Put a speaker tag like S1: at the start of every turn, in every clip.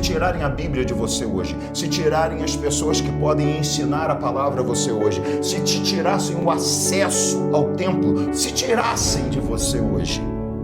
S1: Se tirarem a Bíblia de você hoje, se tirarem as pessoas que podem ensinar a palavra a você hoje, se te tirassem o acesso ao templo, se tirassem de você hoje,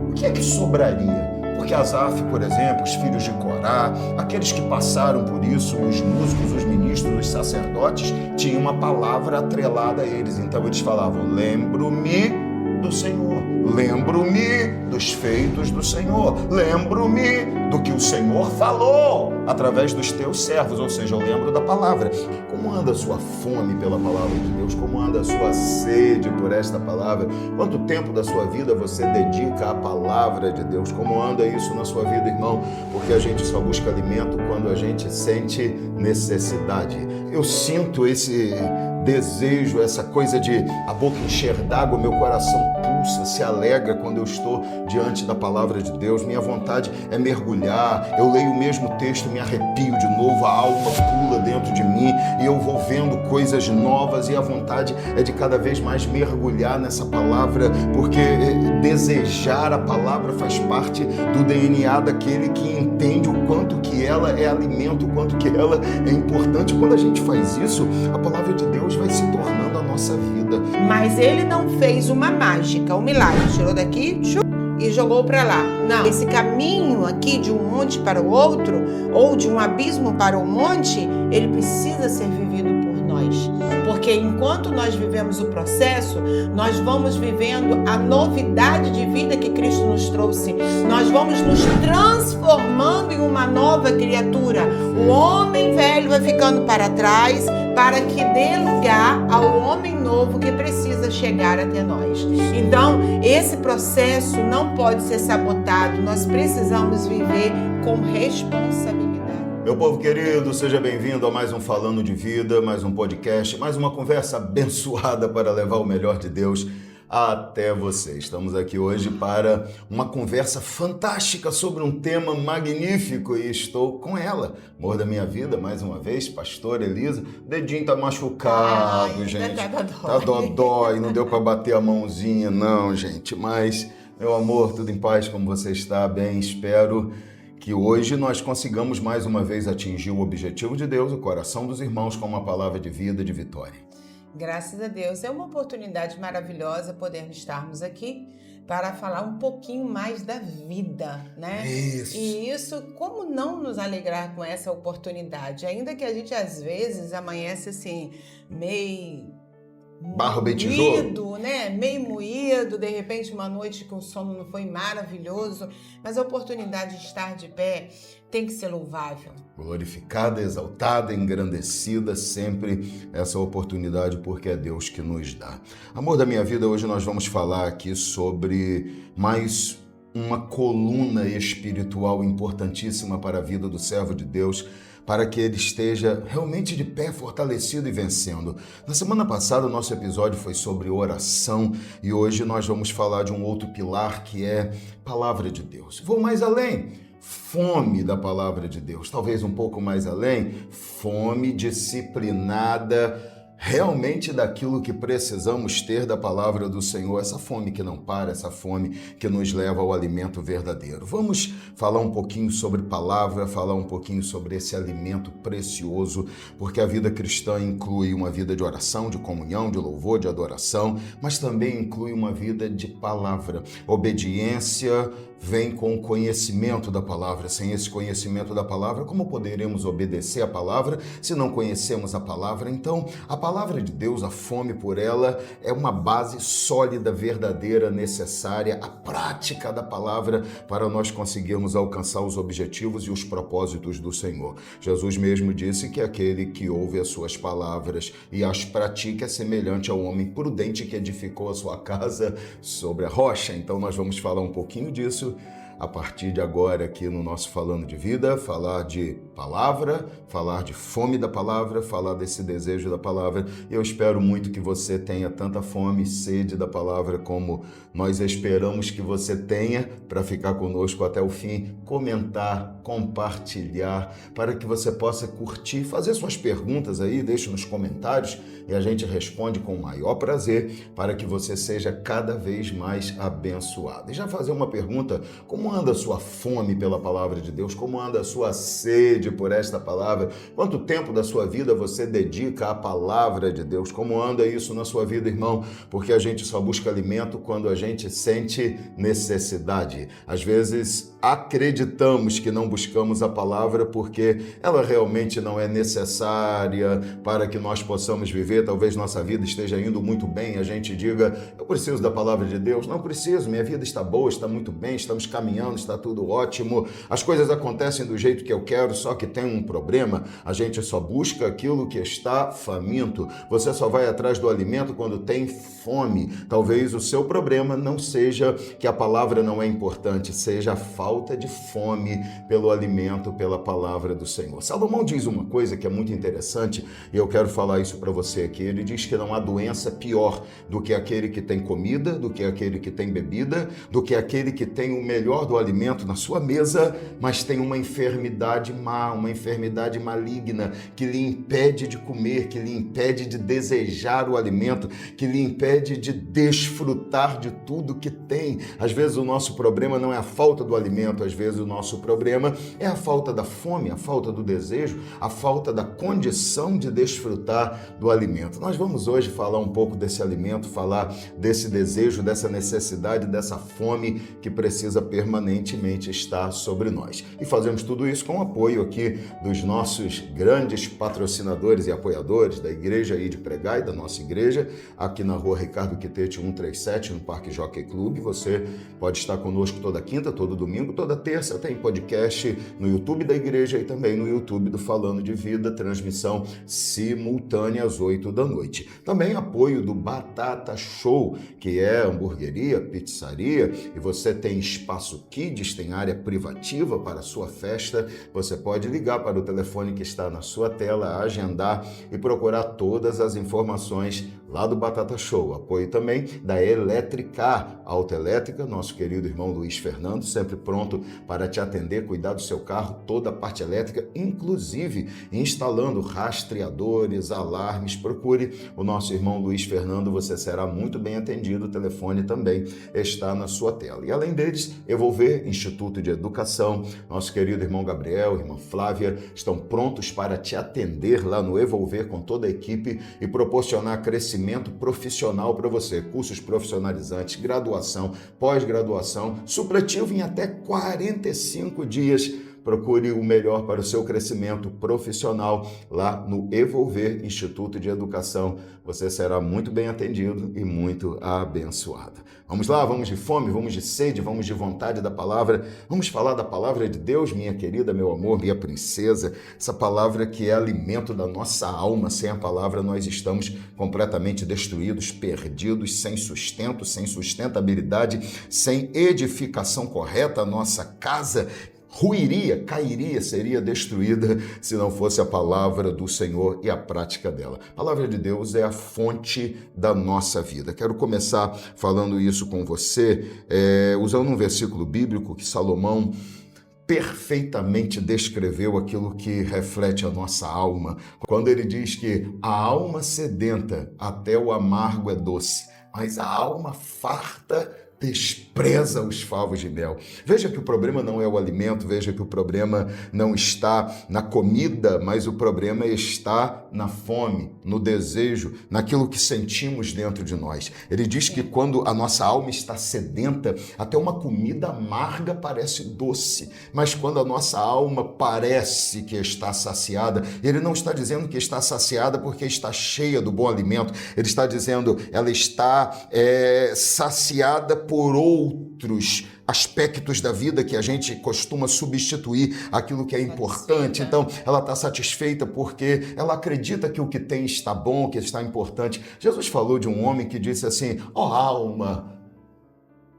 S1: o que é que sobraria? Porque Asaf, por exemplo, os filhos de Corá, aqueles que passaram por isso, os músicos, os ministros, os sacerdotes, tinham uma palavra atrelada a eles. Então eles falavam: lembro-me do Senhor, lembro-me dos feitos do Senhor, lembro-me do que o Senhor falou através dos teus servos, ou seja, eu lembro da palavra. Como anda a sua fome pela palavra de Deus? Como anda a sua sede por esta palavra? Quanto tempo da sua vida você dedica à palavra de Deus? Como anda isso na sua vida, irmão? Porque a gente só busca alimento quando a gente sente necessidade. Eu sinto esse desejo, essa coisa de a boca encher d'água, meu coração pulsa, se alegra quando eu estou diante da palavra de Deus. Minha vontade é mergulhar. Eu leio o mesmo texto, me arrepio de novo, a alma pula dentro de mim e eu vou vendo coisas novas, e a vontade é de cada vez mais mergulhar nessa palavra, porque desejar a palavra faz parte do DNA daquele que entende o quanto que ela é alimento, o quanto que ela é importante. Quando a gente faz isso, a palavra de Deus vai se tornando a nossa vida.
S2: Mas ele não fez uma mágica, um milagre. Tirou daqui e jogou para lá. Não. Esse caminho aqui de um monte para o outro, ou de um abismo para o monte, ele precisa ser vivido por nós. Porque enquanto nós vivemos o processo, nós vamos vivendo a novidade de vida que Cristo nos trouxe. Nós vamos nos transformando em uma nova criatura. O homem velho vai ficando para trás, para que dê lugar ao homem novo que precisa chegar até nós. Então, esse processo não pode ser sabotado. Nós precisamos viver com responsabilidade.
S1: Meu povo querido, seja bem-vindo a mais um Falando de Vida, mais um podcast, mais uma conversa abençoada para levar o melhor de Deus até você. Estamos aqui hoje para uma conversa fantástica sobre um tema magnífico e estou com ela, amor da minha vida, mais uma vez, pastora Elisa. O dedinho tá machucado, gente. Tá dodói, não deu para bater a mãozinha, não, gente. Mas, meu amor, tudo em paz, como você está? Bem, espero que hoje nós consigamos mais uma vez atingir o objetivo de Deus, o coração dos irmãos, com uma palavra de vida, de vitória.
S2: Graças a Deus. É uma oportunidade maravilhosa podermos estarmos aqui para falar um pouquinho mais da vida, né?
S1: Isso.
S2: E isso, como não nos alegrar com essa oportunidade? Ainda que a gente, às vezes, amanhece assim, meio
S1: barro bem tijolo,
S2: moído, né? Meio moído, de repente uma noite que o sono não foi maravilhoso, mas a oportunidade de estar de pé tem que ser louvável.
S1: Glorificada, exaltada, engrandecida, sempre essa oportunidade, porque é Deus que nos dá. Amor da minha vida, hoje nós vamos falar aqui sobre mais uma coluna espiritual importantíssima para a vida do servo de Deus, para que ele esteja realmente de pé, fortalecido e vencendo. Na semana passada, o nosso episódio foi sobre oração e hoje nós vamos falar de um outro pilar que é palavra de Deus. Vou mais além, fome da palavra de Deus. Talvez um pouco mais além, fome disciplinada realmente daquilo que precisamos ter da palavra do Senhor, essa fome que não para, essa fome que nos leva ao alimento verdadeiro. Vamos falar um pouquinho sobre palavra, falar um pouquinho sobre esse alimento precioso, porque a vida cristã inclui uma vida de oração, de comunhão, de louvor, de adoração, mas também inclui uma vida de palavra. Obediência vem com o conhecimento da palavra. Sem esse conhecimento da palavra, como poderemos obedecer a palavra se não conhecemos a palavra? Então, a palavra de Deus, a fome por ela, é uma base sólida, verdadeira, necessária, a prática da palavra para nós conseguirmos alcançar os objetivos e os propósitos do Senhor. Jesus mesmo disse que aquele que ouve as suas palavras e as pratica é semelhante ao homem prudente que edificou a sua casa sobre a rocha. Então, nós vamos falar um pouquinho disso a partir de agora aqui no nosso Falando de Vida, falar de palavra, falar de fome da palavra, falar desse desejo da palavra. E eu espero muito que você tenha tanta fome e sede da palavra como nós esperamos que você tenha para ficar conosco até o fim, comentar, compartilhar, para que você possa curtir, fazer suas perguntas aí, deixe nos comentários e a gente responde com o maior prazer para que você seja cada vez mais abençoado. E já fazer uma pergunta, como Como anda a sua fome pela palavra de Deus? Como anda a sua sede por esta palavra? Quanto tempo da sua vida você dedica à palavra de Deus? Como anda isso na sua vida, irmão? Porque a gente só busca alimento quando a gente sente necessidade. Às vezes acreditamos que não buscamos a palavra porque ela realmente não é necessária para que nós possamos viver. Talvez nossa vida esteja indo muito bem e a gente diga, eu preciso da palavra de Deus. Não preciso, minha vida está boa, está muito bem, estamos caminhando, está tudo ótimo, as coisas acontecem do jeito que eu quero, só que tem um problema, a gente só busca aquilo que está faminto. Você só vai atrás do alimento quando tem fome. Talvez o seu problema não seja que a palavra não é importante, seja a falta de fome pelo alimento, pela palavra do Senhor. Salomão diz uma coisa que é muito interessante e eu quero falar isso para você aqui. Ele diz que não há doença pior do que aquele que tem comida, do que aquele que tem bebida, do que aquele que tem o melhor do alimento na sua mesa, mas tem uma enfermidade má, uma enfermidade maligna que lhe impede de comer, que lhe impede de desejar o alimento, que lhe impede de desfrutar de tudo que tem. Às vezes o nosso problema não é a falta do alimento, às vezes o nosso problema é a falta da fome, a falta do desejo, a falta da condição de desfrutar do alimento. Nós vamos hoje falar um pouco desse alimento, falar desse desejo, dessa necessidade, dessa fome que precisa permanentemente estar sobre nós. E fazemos tudo isso com o apoio aqui dos nossos grandes patrocinadores e apoiadores da Igreja Aí de Pregar e da nossa igreja, aqui na rua Ricardo Quitete 137, no Parque Jockey Club. Você pode estar conosco toda quinta, todo domingo, toda terça. Tem podcast no YouTube da igreja e também no YouTube do Falando de Vida, transmissão simultânea às 8 da noite. Também apoio do Batata Show, que é hamburgueria, pizzaria, e você tem espaço kids, tem área privativa para a sua festa. Você pode ligar para o telefone que está na sua tela, agendar e procurar todas as informações lá do Batata Show. Apoio também da Eletricar, autoelétrica, nosso querido irmão Luiz Fernando, sempre pronto para te atender, cuidar do seu carro, toda a parte elétrica, inclusive instalando rastreadores, alarmes. Procure o nosso irmão Luiz Fernando, você será muito bem atendido. O telefone também está na sua tela. E além deles, Evolver, Instituto de Educação, nosso querido irmão Gabriel, irmã Flávia, estão prontos para te atender lá no Evolver com toda a equipe e proporcionar crescimento profissional para você. Cursos profissionalizantes, graduação, pós-graduação, supletivo em até 45 dias. Procure o melhor para o seu crescimento profissional lá no Evolver Instituto de Educação. Você será muito bem atendido e muito abençoado. Vamos lá, vamos de fome, vamos de sede, vamos de vontade da palavra. Vamos falar da palavra de Deus, minha querida, meu amor, minha princesa. Essa palavra que é alimento da nossa alma. Sem a palavra nós estamos completamente destruídos, perdidos, sem sustento, sem sustentabilidade, sem edificação correta. A nossa casa ruiria, cairia, seria destruída se não fosse a palavra do Senhor e a prática dela. A palavra de Deus é a fonte da nossa vida. Quero começar falando isso com você, usando um versículo bíblico que Salomão perfeitamente descreveu aquilo que reflete a nossa alma, quando ele diz que a alma sedenta até o amargo é doce, mas a alma farta despreza os favos de mel. Veja que o problema não é o alimento, veja que o problema não está na comida, mas o problema está na fome, no desejo, naquilo que sentimos dentro de nós. Ele diz que quando a nossa alma está sedenta, até uma comida amarga parece doce, mas quando a nossa alma parece que está saciada, ele não está dizendo que está saciada porque está cheia do bom alimento, ele está dizendo ela está saciada por outros aspectos da vida que a gente costuma substituir aquilo que é importante. Então, ela está satisfeita porque ela acredita que o que tem está bom, que está importante. Jesus falou de um homem que disse assim: ó alma,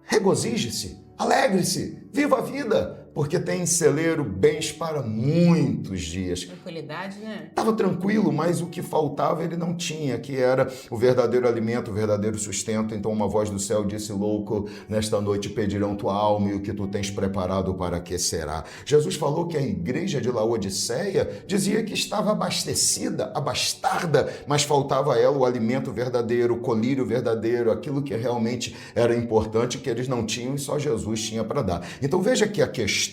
S1: regozije-se, alegre-se, viva a vida, porque tem em celeiro bens para muitos dias.
S2: Tranquilidade, né?
S1: Estava tranquilo, mas o que faltava ele não tinha, que era o verdadeiro alimento, o verdadeiro sustento. Então uma voz do céu disse: louco, nesta noite pedirão tua alma e o que tu tens preparado para que será. Jesus falou que a igreja de Laodiceia dizia que estava abastecida, abastarda, mas faltava a ela o alimento verdadeiro, o colírio verdadeiro, aquilo que realmente era importante, que eles não tinham e só Jesus tinha para dar. Então veja que a questão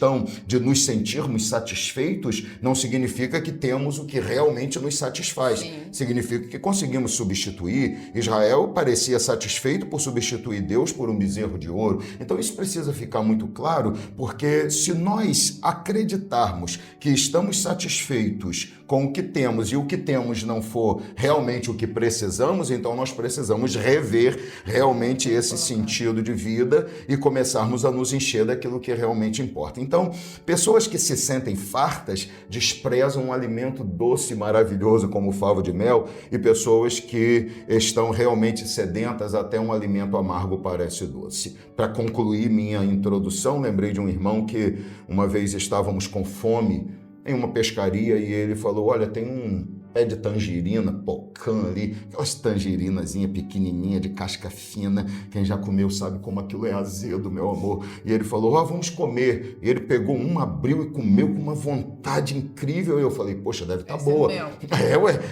S1: de nos sentirmos satisfeitos não significa que temos o que realmente nos satisfaz.
S2: Sim.
S1: Significa que conseguimos substituir. Israel parecia satisfeito por substituir Deus por um bezerro de ouro. Então isso precisa ficar muito claro, porque se nós acreditarmos que estamos satisfeitos com o que temos e o que temos não for realmente o que precisamos, então nós precisamos rever realmente esse sentido de vida e começarmos a nos encher daquilo que realmente importa. Então, pessoas que se sentem fartas desprezam um alimento doce e maravilhoso como o favo de mel, e pessoas que estão realmente sedentas até um alimento amargo parece doce. Para concluir minha introdução, lembrei de um irmão que uma vez estávamos com fome em uma pescaria e ele falou: olha, tem um pé de tangerina, pocã ali, aquelas tangerinazinhas pequenininhas de casca fina, quem já comeu sabe como aquilo é azedo, meu amor. E ele falou: vamos comer. E ele pegou um, abriu e comeu com uma vontade incrível. E eu falei: poxa, deve estar boa.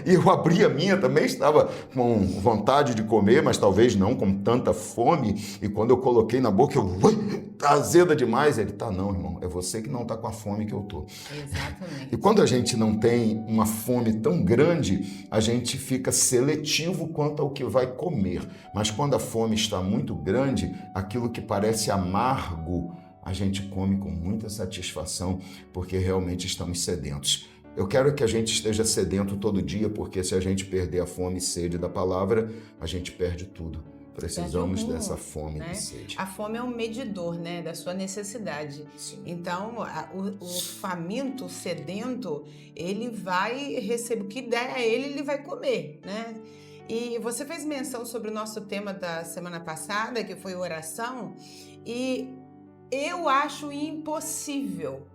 S1: E eu abri a minha, também estava com vontade de comer, mas talvez não com tanta fome. E quando eu coloquei na boca, tá azeda demais. Ele: tá não, irmão, é você que não tá com a fome que eu tô.
S2: Exatamente.
S1: E quando a gente não tem uma fome tão grande, a gente fica seletivo quanto ao que vai comer. Mas quando a fome está muito grande, aquilo que parece amargo, a gente come com muita satisfação, porque realmente estamos sedentos. Eu quero que a gente esteja sedento todo dia, porque se a gente perder a fome e sede da palavra, a gente perde tudo. Precisamos dessa fome, né? E sede.
S2: A fome é um medidor, né, da sua necessidade. Sim. Então, o faminto, o sedento, ele vai receber o que der a ele vai comer, né? E você fez menção sobre o nosso tema da semana passada, que foi oração, e eu acho impossível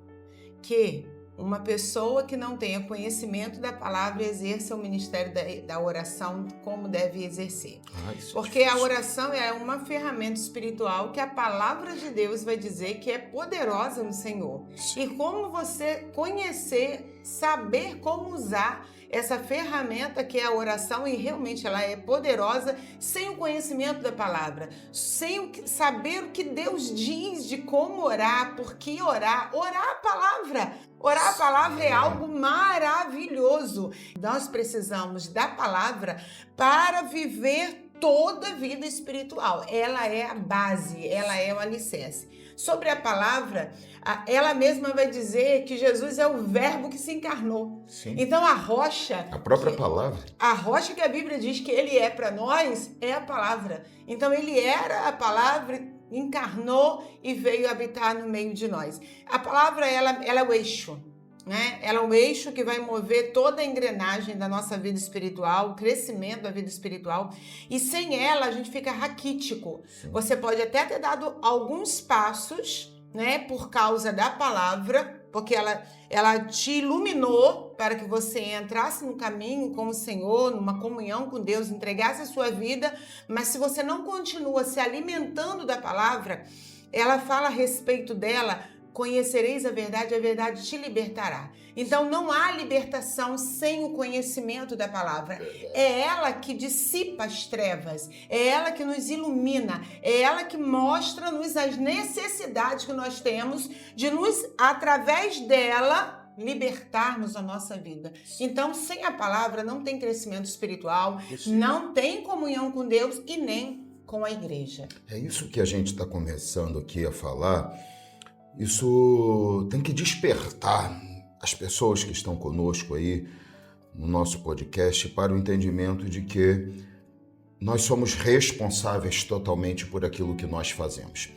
S2: que uma pessoa que não tenha conhecimento da palavra exerça o ministério da oração como deve exercer. Porque a oração é uma ferramenta espiritual que a palavra de Deus vai dizer que é poderosa no Senhor. Sim. E como você conhecer, saber como usar essa ferramenta que é a oração, e realmente ela é poderosa, sem o conhecimento da palavra, sem saber o que Deus diz de como orar, por que orar, orar a palavra. Orar a palavra é algo maravilhoso. Nós precisamos da palavra para viver toda a vida espiritual. Ela é a base, ela é o alicerce. Sobre a palavra, ela mesma vai dizer que Jesus é o verbo que se encarnou. Sim. Então a rocha...
S1: A própria palavra.
S2: A rocha que a Bíblia diz que ele é para nós é a palavra. Então ele era a palavra, encarnou e veio habitar no meio de nós. A palavra, ela é o eixo, né? Ela é o eixo que vai mover toda a engrenagem da nossa vida espiritual, o crescimento da vida espiritual. E sem ela, a gente fica raquítico. Sim. Você pode até ter dado alguns passos, né, por causa da palavra, porque ela te iluminou para que você entrasse no caminho com o Senhor, numa comunhão com Deus, entregasse a sua vida, mas se você não continua se alimentando da palavra, ela fala a respeito dela: conhecereis a verdade te libertará. Então não há libertação sem o conhecimento da palavra. É ela que dissipa as trevas, é ela que nos ilumina, é ela que mostra-nos as necessidades que nós temos de nos, através dela, libertarmos a nossa vida. Então, sem a palavra não tem crescimento espiritual, não tem comunhão com Deus e nem com a igreja.
S1: É isso que a gente está começando aqui a falar. Isso tem que despertar as pessoas que estão conosco aí no nosso podcast para o entendimento de que nós somos responsáveis totalmente por aquilo que nós fazemos.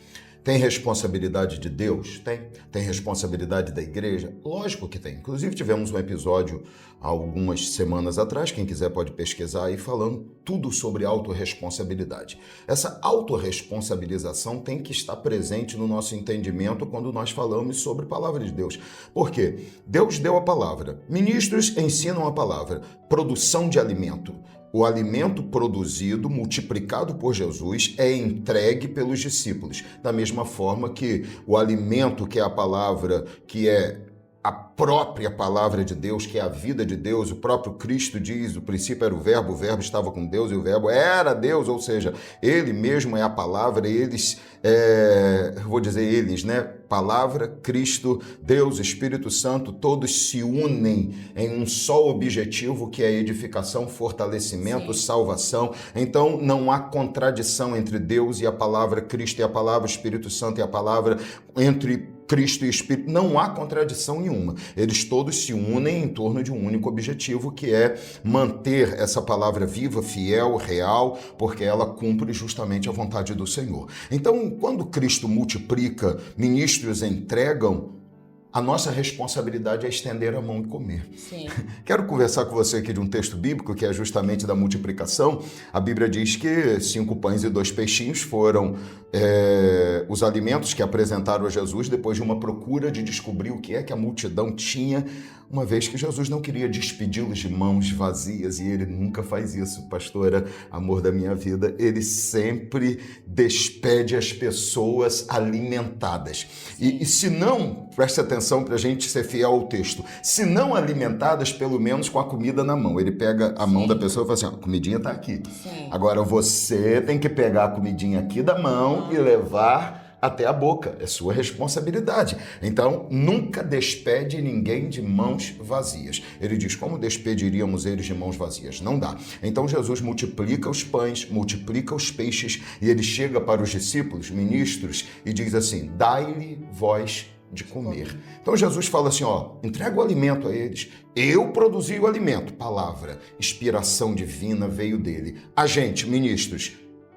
S1: Tem responsabilidade de Deus? Tem. Tem responsabilidade da igreja? Lógico que tem. Inclusive tivemos um episódio há algumas semanas atrás, quem quiser pode pesquisar aí, falando tudo sobre autorresponsabilidade. Essa autorresponsabilização tem que estar presente no nosso entendimento quando nós falamos sobre a palavra de Deus. Por quê? Deus deu a palavra. Ministros ensinam a palavra. Produção de alimento. O alimento produzido, multiplicado por Jesus, é entregue pelos discípulos. Da mesma forma que o alimento, que é a palavra, que é a própria palavra de Deus, que é a vida de Deus, o próprio Cristo diz, o princípio era o verbo estava com Deus e o verbo era Deus, ou seja, ele mesmo é a palavra, eles, né? Palavra, Cristo, Deus, Espírito Santo, todos se unem em um só objetivo, que é a edificação, fortalecimento, salvação. Então, não há contradição entre Deus e a palavra, Cristo e a palavra, Espírito Santo e a palavra, entre Cristo e Espírito, não há contradição nenhuma. Eles todos se unem em torno de um único objetivo, que é manter essa palavra viva, fiel, real, porque ela cumpre justamente a vontade do Senhor. Então, quando Cristo multiplica, ministros entregam, a nossa responsabilidade é estender a mão e comer.
S2: Sim.
S1: Quero conversar com você aqui de um texto bíblico que é justamente da multiplicação. A Bíblia diz que 5 pães e 2 peixinhos foram os alimentos que apresentaram a Jesus depois de uma procura de descobrir o que é que a multidão tinha, uma vez que Jesus não queria despedi-los de mãos vazias, e ele nunca faz isso, pastora, amor da minha vida. Ele sempre despede as pessoas alimentadas. E se não, preste atenção para a gente ser fiel ao texto, se não alimentadas, pelo menos com a comida na mão. Ele pega a mão da pessoa e fala assim, a comidinha está aqui.
S2: Sim.
S1: Agora você tem que pegar a comidinha aqui da mão e levar até a boca. É sua responsabilidade. Então, nunca despede ninguém de mãos vazias. Ele diz, como despediríamos eles de mãos vazias? Não dá. Então, Jesus multiplica os pães, multiplica os peixes, e ele chega para os discípulos, ministros, e diz assim, dai-lhe vós de comer. Então Jesus fala assim, entrega o alimento a eles. Eu produzi o alimento. Palavra, inspiração divina veio dele. A gente, ministros,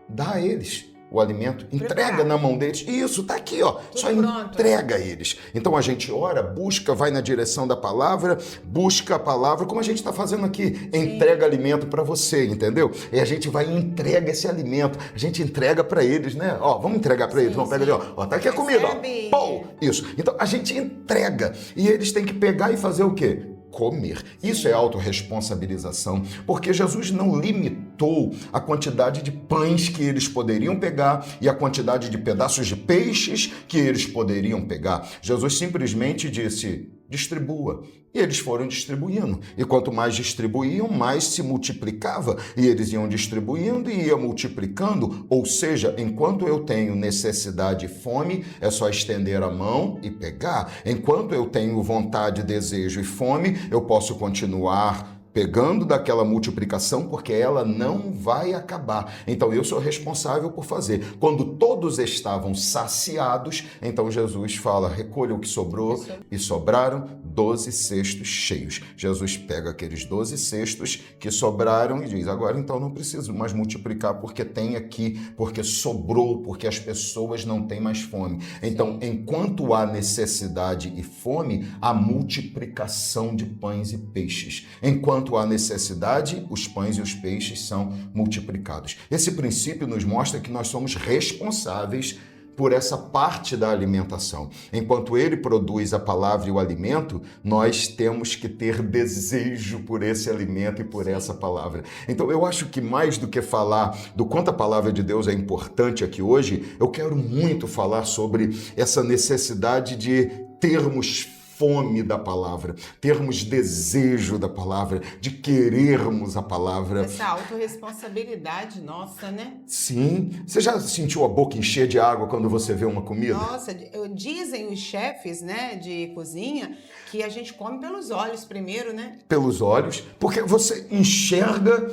S1: dá a eles o alimento, entrega na mão deles. Isso, tá aqui, só entrega a eles. Então a gente ora, busca, vai na direção da palavra, busca a palavra, como a gente está fazendo aqui. Entrega alimento para você, entendeu? E a gente vai e entrega esse alimento. A gente entrega para eles, né? Vamos entregar para eles. Vamos pegar ali, tá aqui a comida, Pô, isso. Então a gente entrega. E eles têm que pegar e fazer o quê? Comer. Isso é autorresponsabilização, porque Jesus não limitou a quantidade de pães que eles poderiam pegar e a quantidade de pedaços de peixes que eles poderiam pegar. Jesus simplesmente disse, distribua. E eles foram distribuindo. E quanto mais distribuíam, mais se multiplicava. E eles iam distribuindo e ia multiplicando. Ou seja, enquanto eu tenho necessidade e fome, é só estender a mão e pegar. Enquanto eu tenho vontade, desejo e fome, eu posso continuar pegando daquela multiplicação, porque ela não vai acabar. Então eu sou responsável por fazer. Quando todos estavam saciados, então Jesus fala, recolha o que sobrou, e sobraram 12 cestos cheios. Jesus pega aqueles 12 cestos que sobraram e diz, agora então não preciso mais multiplicar, porque tem aqui, porque sobrou, porque as pessoas não têm mais fome. Então, enquanto há necessidade e fome, há multiplicação de pães e peixes. Enquanto há necessidade, os pães e os peixes são multiplicados. Esse princípio nos mostra que nós somos responsáveis por essa parte da alimentação. Enquanto ele produz a palavra e o alimento, nós temos que ter desejo por esse alimento e por essa palavra. Então eu acho que mais do que falar do quanto a palavra de Deus é importante aqui hoje, eu quero muito falar sobre essa necessidade de termos fome da palavra, termos desejo da palavra, de querermos a palavra.
S2: Essa autorresponsabilidade nossa, né?
S1: Sim. Você já sentiu a boca encher de água quando você vê uma comida?
S2: Nossa, dizem os chefes, né, de cozinha, que a gente come pelos olhos primeiro, né?
S1: Pelos olhos, porque você enxerga,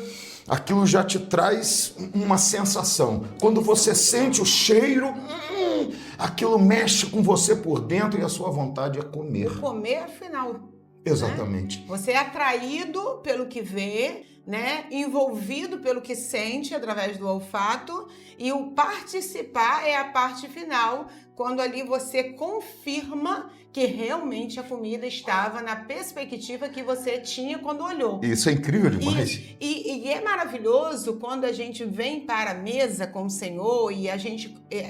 S1: aquilo já te traz uma sensação. Quando você sente o cheiro, aquilo mexe com você por dentro e a sua vontade é comer.
S2: Comer, afinal,
S1: Exatamente.
S2: Você é atraído pelo que vê, né? Envolvido pelo que sente através do olfato, e o participar é a parte final, quando ali você confirma que realmente a comida estava na perspectiva que você tinha quando olhou.
S1: Isso é incrível demais.
S2: E é maravilhoso quando a gente vem para a mesa com o Senhor e a gente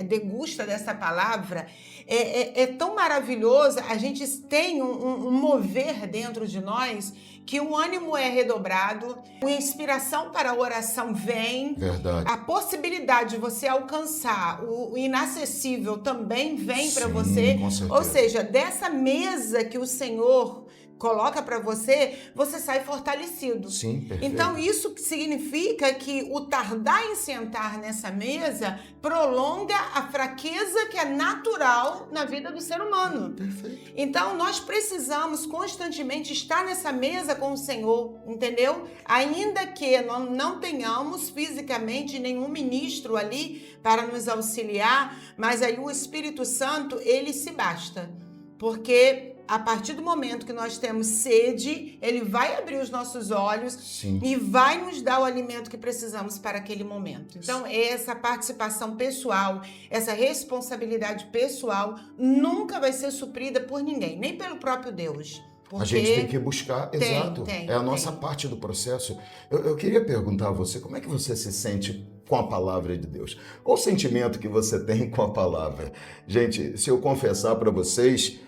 S2: degusta dessa palavra. É tão maravilhoso, a gente tem um mover dentro de nós que o ânimo é redobrado, a inspiração para a oração vem,
S1: Verdade.
S2: a possibilidade de você alcançar o inacessível também vem para você.
S1: Com certeza.
S2: Ou seja, dessa mesa que o Senhor coloca para você, você sai fortalecido.
S1: Sim, perfeito.
S2: Então, isso significa que o tardar em sentar nessa mesa prolonga a fraqueza que é natural na vida do ser humano.
S1: Perfeito.
S2: Então, nós precisamos constantemente estar nessa mesa com o Senhor, entendeu? Ainda que nós não tenhamos fisicamente nenhum ministro ali para nos auxiliar, mas aí o Espírito Santo, ele se basta. Porque a partir do momento que nós temos sede, ele vai abrir os nossos olhos.
S1: Sim.
S2: E vai nos dar o alimento que precisamos para aquele momento. Então, essa participação pessoal, essa responsabilidade pessoal nunca vai ser suprida por ninguém, nem pelo próprio Deus.
S1: A gente tem que buscar, exato, é a nossa parte do processo. Eu queria perguntar a você, como é que você se sente com a palavra de Deus? Qual o sentimento que você tem com a palavra? Gente, se eu confessar para vocês,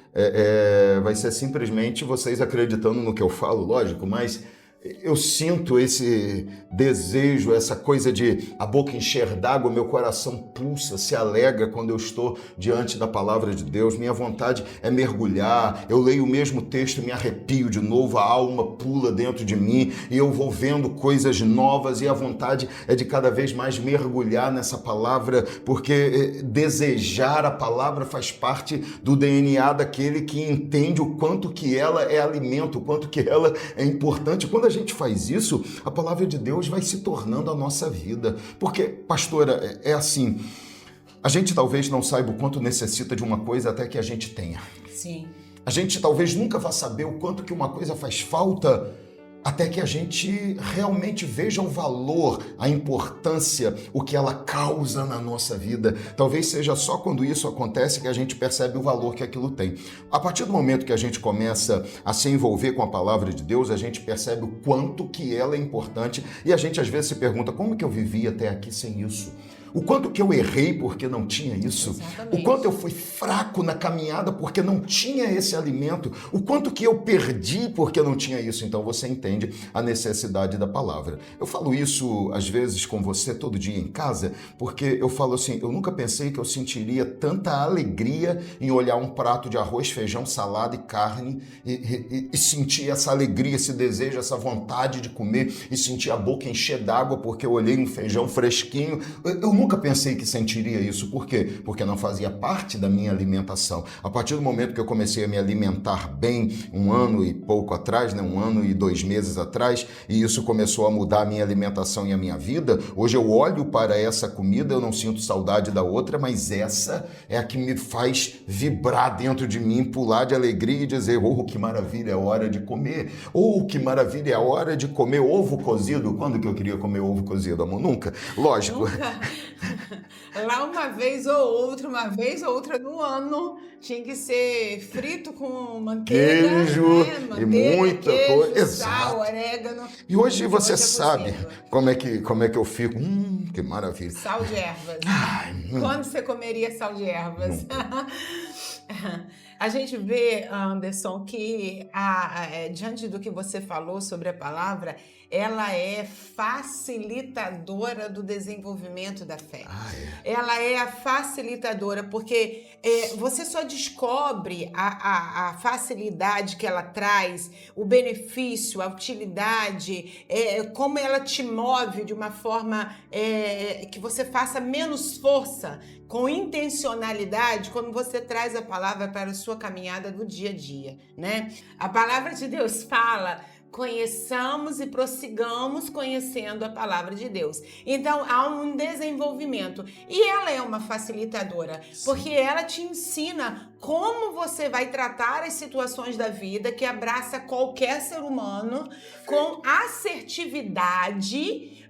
S1: vai ser simplesmente vocês acreditando no que eu falo, lógico, mas eu sinto esse desejo, essa coisa de a boca encher d'água, meu coração pulsa, se alegra quando eu estou diante da palavra de Deus. Minha vontade é mergulhar, eu leio o mesmo texto e me arrepio de novo, a alma pula dentro de mim e eu vou vendo coisas novas e a vontade é de cada vez mais mergulhar nessa palavra, porque desejar a palavra faz parte do DNA daquele que entende o quanto que ela é alimento, o quanto que ela é importante. Quando a gente faz isso, a palavra de Deus vai se tornando a nossa vida. Porque, pastora, é assim, a gente talvez não saiba o quanto necessita de uma coisa até que a gente tenha.
S2: Sim.
S1: A gente talvez nunca vá saber o quanto que uma coisa faz falta até que a gente realmente veja o valor, a importância, o que ela causa na nossa vida. Talvez seja só quando isso acontece que a gente percebe o valor que aquilo tem. A partir do momento que a gente começa a se envolver com a palavra de Deus, a gente percebe o quanto que ela é importante e a gente às vezes se pergunta, como que eu vivi até aqui sem isso? O quanto que eu errei porque não tinha isso.
S2: Exatamente.
S1: O quanto eu fui fraco na caminhada porque não tinha esse alimento. O quanto que eu perdi porque não tinha isso. Então você entende a necessidade da palavra. Eu falo isso às vezes com você todo dia em casa, porque eu falo assim, eu nunca pensei que eu sentiria tanta alegria em olhar um prato de arroz, feijão, salada e carne e sentir essa alegria, esse desejo, essa vontade de comer e sentir a boca encher d'água porque eu olhei um feijão fresquinho. Eu nunca pensei que sentiria isso. Por quê? Porque não fazia parte da minha alimentação. A partir do momento que eu comecei a me alimentar bem, um ano e pouco atrás, né? 1 ano e 2 meses atrás, e isso começou a mudar a minha alimentação e a minha vida, hoje eu olho para essa comida, eu não sinto saudade da outra, mas essa é a que me faz vibrar dentro de mim, pular de alegria e dizer, oh, que maravilha, é hora de comer. Oh, que maravilha, é hora de comer ovo cozido. Quando que eu queria comer ovo cozido, amor? Nunca. Lógico.
S2: Nunca. Lá uma vez ou outra no ano, tinha que ser frito com manteiga,
S1: queijo,
S2: né? Manteiga,
S1: e muita
S2: queijo,
S1: coisa.
S2: sal,
S1: Exato.
S2: orégano.
S1: E hoje você sabe
S2: possível.
S1: como é que eu fico. Que maravilha.
S2: Sal de ervas.
S1: Ai,
S2: Quando você comeria sal de ervas? A gente vê, Anderson, que diante do que você falou sobre a palavra, ela é facilitadora do desenvolvimento da fé. Ela é a facilitadora, porque você só descobre a facilidade que ela traz, o benefício, a utilidade, como ela te move de uma forma que você faça menos força, com intencionalidade, quando você traz a palavra para a sua caminhada do dia a dia, né? A palavra de Deus fala conheçamos e prossigamos conhecendo a palavra de Deus. Então, há um desenvolvimento. E ela é uma facilitadora, porque ela te ensina como você vai tratar as situações da vida, que abraça qualquer ser humano, com assertividade,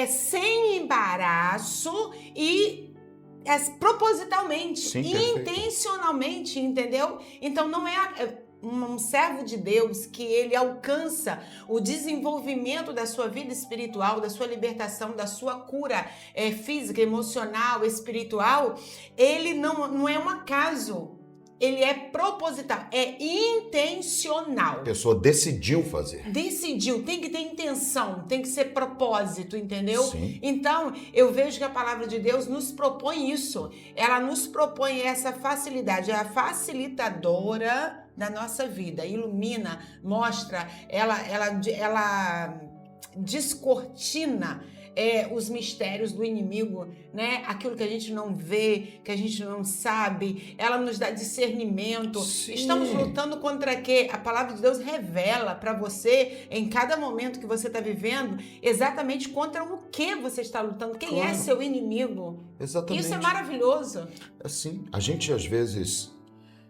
S2: sem embaraço e propositalmente,
S1: Sim,
S2: intencionalmente, entendeu? Então, não é um servo de Deus que ele alcança o desenvolvimento da sua vida espiritual, da sua libertação, da sua cura física, emocional, espiritual. Ele não é um acaso. Ele é proposital, é intencional.
S1: A pessoa decidiu fazer.
S2: Decidiu, tem que ter intenção, tem que ser propósito, entendeu?
S1: Sim.
S2: Então, eu vejo que a palavra de Deus nos propõe isso. Ela nos propõe essa facilidade, é a facilitadora da nossa vida. Ilumina, mostra, ela descortina os mistérios do inimigo, né? Aquilo que a gente não vê, que a gente não sabe, ela nos dá discernimento.
S1: Sim.
S2: Estamos lutando contra quê? A palavra de Deus revela para você, em cada momento que você está vivendo, exatamente contra o que você está lutando. Quem é seu inimigo?
S1: Exatamente.
S2: Isso é maravilhoso.
S1: Assim, a gente às vezes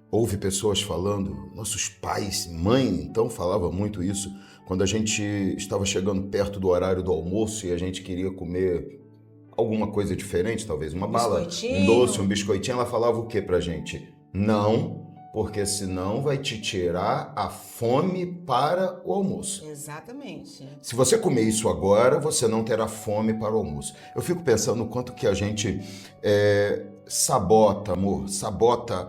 S1: ouve pessoas falando, nossos pais, mãe, então falava muito isso, quando a gente estava chegando perto do horário do almoço e a gente queria comer alguma coisa diferente, talvez uma bala, um doce, um biscoitinho, ela falava o que pra gente? Não, porque senão vai te tirar a fome para o almoço.
S2: Exatamente.
S1: Se você comer isso agora, você não terá fome para o almoço. Eu fico pensando o quanto que a gente sabota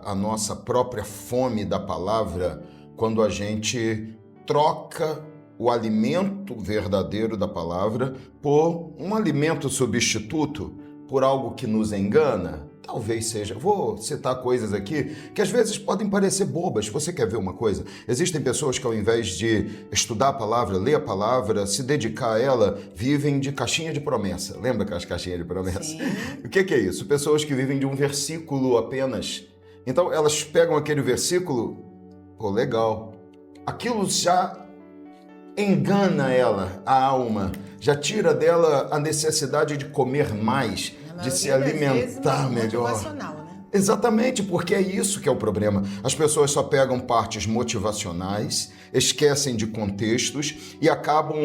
S1: a nossa própria fome da palavra quando a gente troca o alimento verdadeiro da palavra por um alimento substituto, por algo que nos engana. Talvez seja, vou citar coisas aqui que às vezes podem parecer bobas. Você quer ver uma coisa? Existem pessoas que ao invés de estudar a palavra, ler a palavra, se dedicar a ela, vivem de caixinha de promessa. Lembra aquelas caixinhas de promessa?
S2: Sim.
S1: O que é isso? Pessoas que vivem de um versículo apenas. Então elas pegam aquele versículo, pô, legal. Aquilo já engana ela, a alma, já tira dela a necessidade de comer mais, de se alimentar melhor.
S2: Né?
S1: Exatamente, porque é isso que é o problema. As pessoas só pegam partes motivacionais, esquecem de contextos e acabam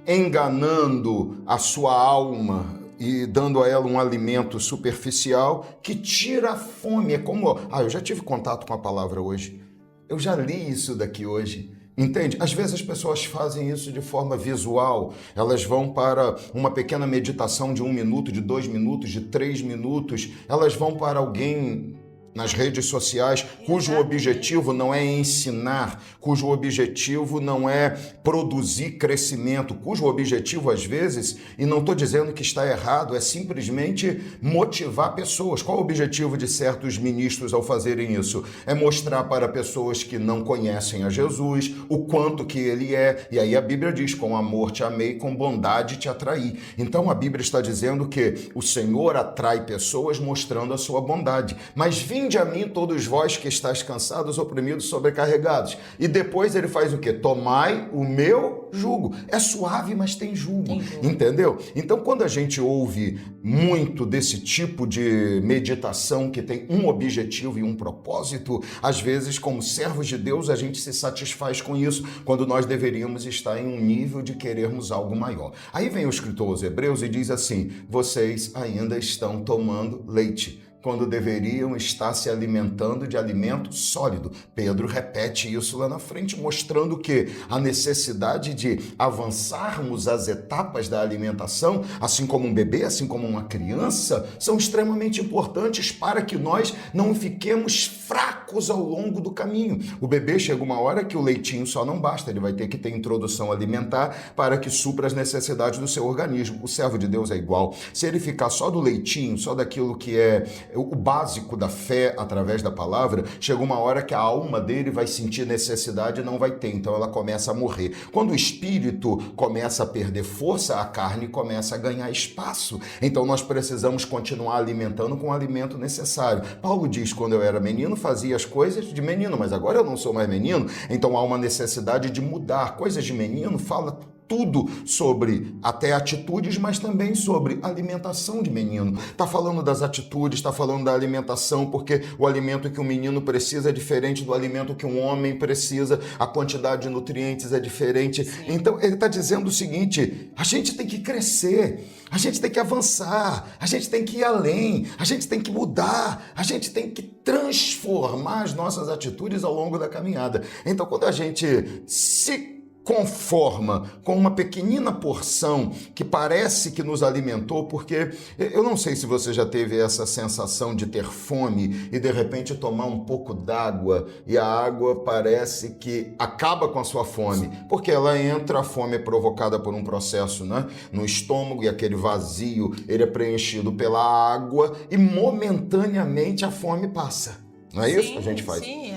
S1: enganando a sua alma e dando a ela um alimento superficial que tira a fome. É como, eu já tive contato com a palavra hoje, eu já li isso daqui hoje. Entende? Às vezes as pessoas fazem isso de forma visual, elas vão para uma pequena meditação de 1 minuto, de 2 minutos, de 3 minutos, elas vão para alguém nas redes sociais, cujo objetivo não é ensinar, cujo objetivo não é produzir crescimento, cujo objetivo às vezes, e não estou dizendo que está errado, é simplesmente motivar pessoas. Qual o objetivo de certos ministros ao fazerem isso? É mostrar para pessoas que não conhecem a Jesus o quanto que ele é, e aí a Bíblia diz, com amor te amei, com bondade te atraí. Então a Bíblia está dizendo que o Senhor atrai pessoas mostrando a sua bondade, mas vinde a mim todos vós que estáis cansados, oprimidos, sobrecarregados. E depois ele faz o quê? Tomai o meu jugo. É suave, mas tem jugo. Entendeu? Então, quando a gente ouve muito desse tipo de meditação que tem um objetivo e um propósito, às vezes, como servos de Deus, a gente se satisfaz com isso, quando nós deveríamos estar em um nível de querermos algo maior. Aí vem o escritor aos Hebreus e diz assim, vocês ainda estão tomando leite, quando deveriam estar se alimentando de alimento sólido. Pedro repete isso lá na frente, mostrando que a necessidade de avançarmos as etapas da alimentação, assim como um bebê, assim como uma criança, são extremamente importantes para que nós não fiquemos fracos ao longo do caminho. O bebê chega uma hora que o leitinho só não basta, ele vai ter que ter introdução alimentar para que supra as necessidades do seu organismo. O servo de Deus é igual. Se ele ficar só do leitinho, só daquilo que é o básico da fé através da palavra, chega uma hora que a alma dele vai sentir necessidade e não vai ter, então ela começa a morrer. Quando o espírito começa a perder força, a carne começa a ganhar espaço. Então nós precisamos continuar alimentando com o alimento necessário. Paulo diz, quando eu era menino, fazia fazia as coisas de menino, mas agora eu não sou mais menino, então há uma necessidade de mudar. Coisas de menino fala tudo sobre até atitudes, mas também sobre alimentação de menino. Está falando das atitudes, está falando da alimentação, porque o alimento que um menino precisa é diferente do alimento que um homem precisa, a quantidade de nutrientes é diferente.
S2: Sim.
S1: Então ele está dizendo o seguinte: a gente tem que crescer, a gente tem que avançar, a gente tem que ir além, a gente tem que mudar, a gente tem que transformar as nossas atitudes ao longo da caminhada. Então quando a gente se conforma com uma pequenina porção que parece que nos alimentou, porque eu não sei se você já teve essa sensação de ter fome e de repente tomar um pouco d'água e a água parece que acaba com a sua fome, porque ela entra, a fome é provocada por um processo, né, no estômago, e aquele vazio ele é preenchido pela água e momentaneamente a fome passa. Não é isso que a gente faz?
S2: Sim,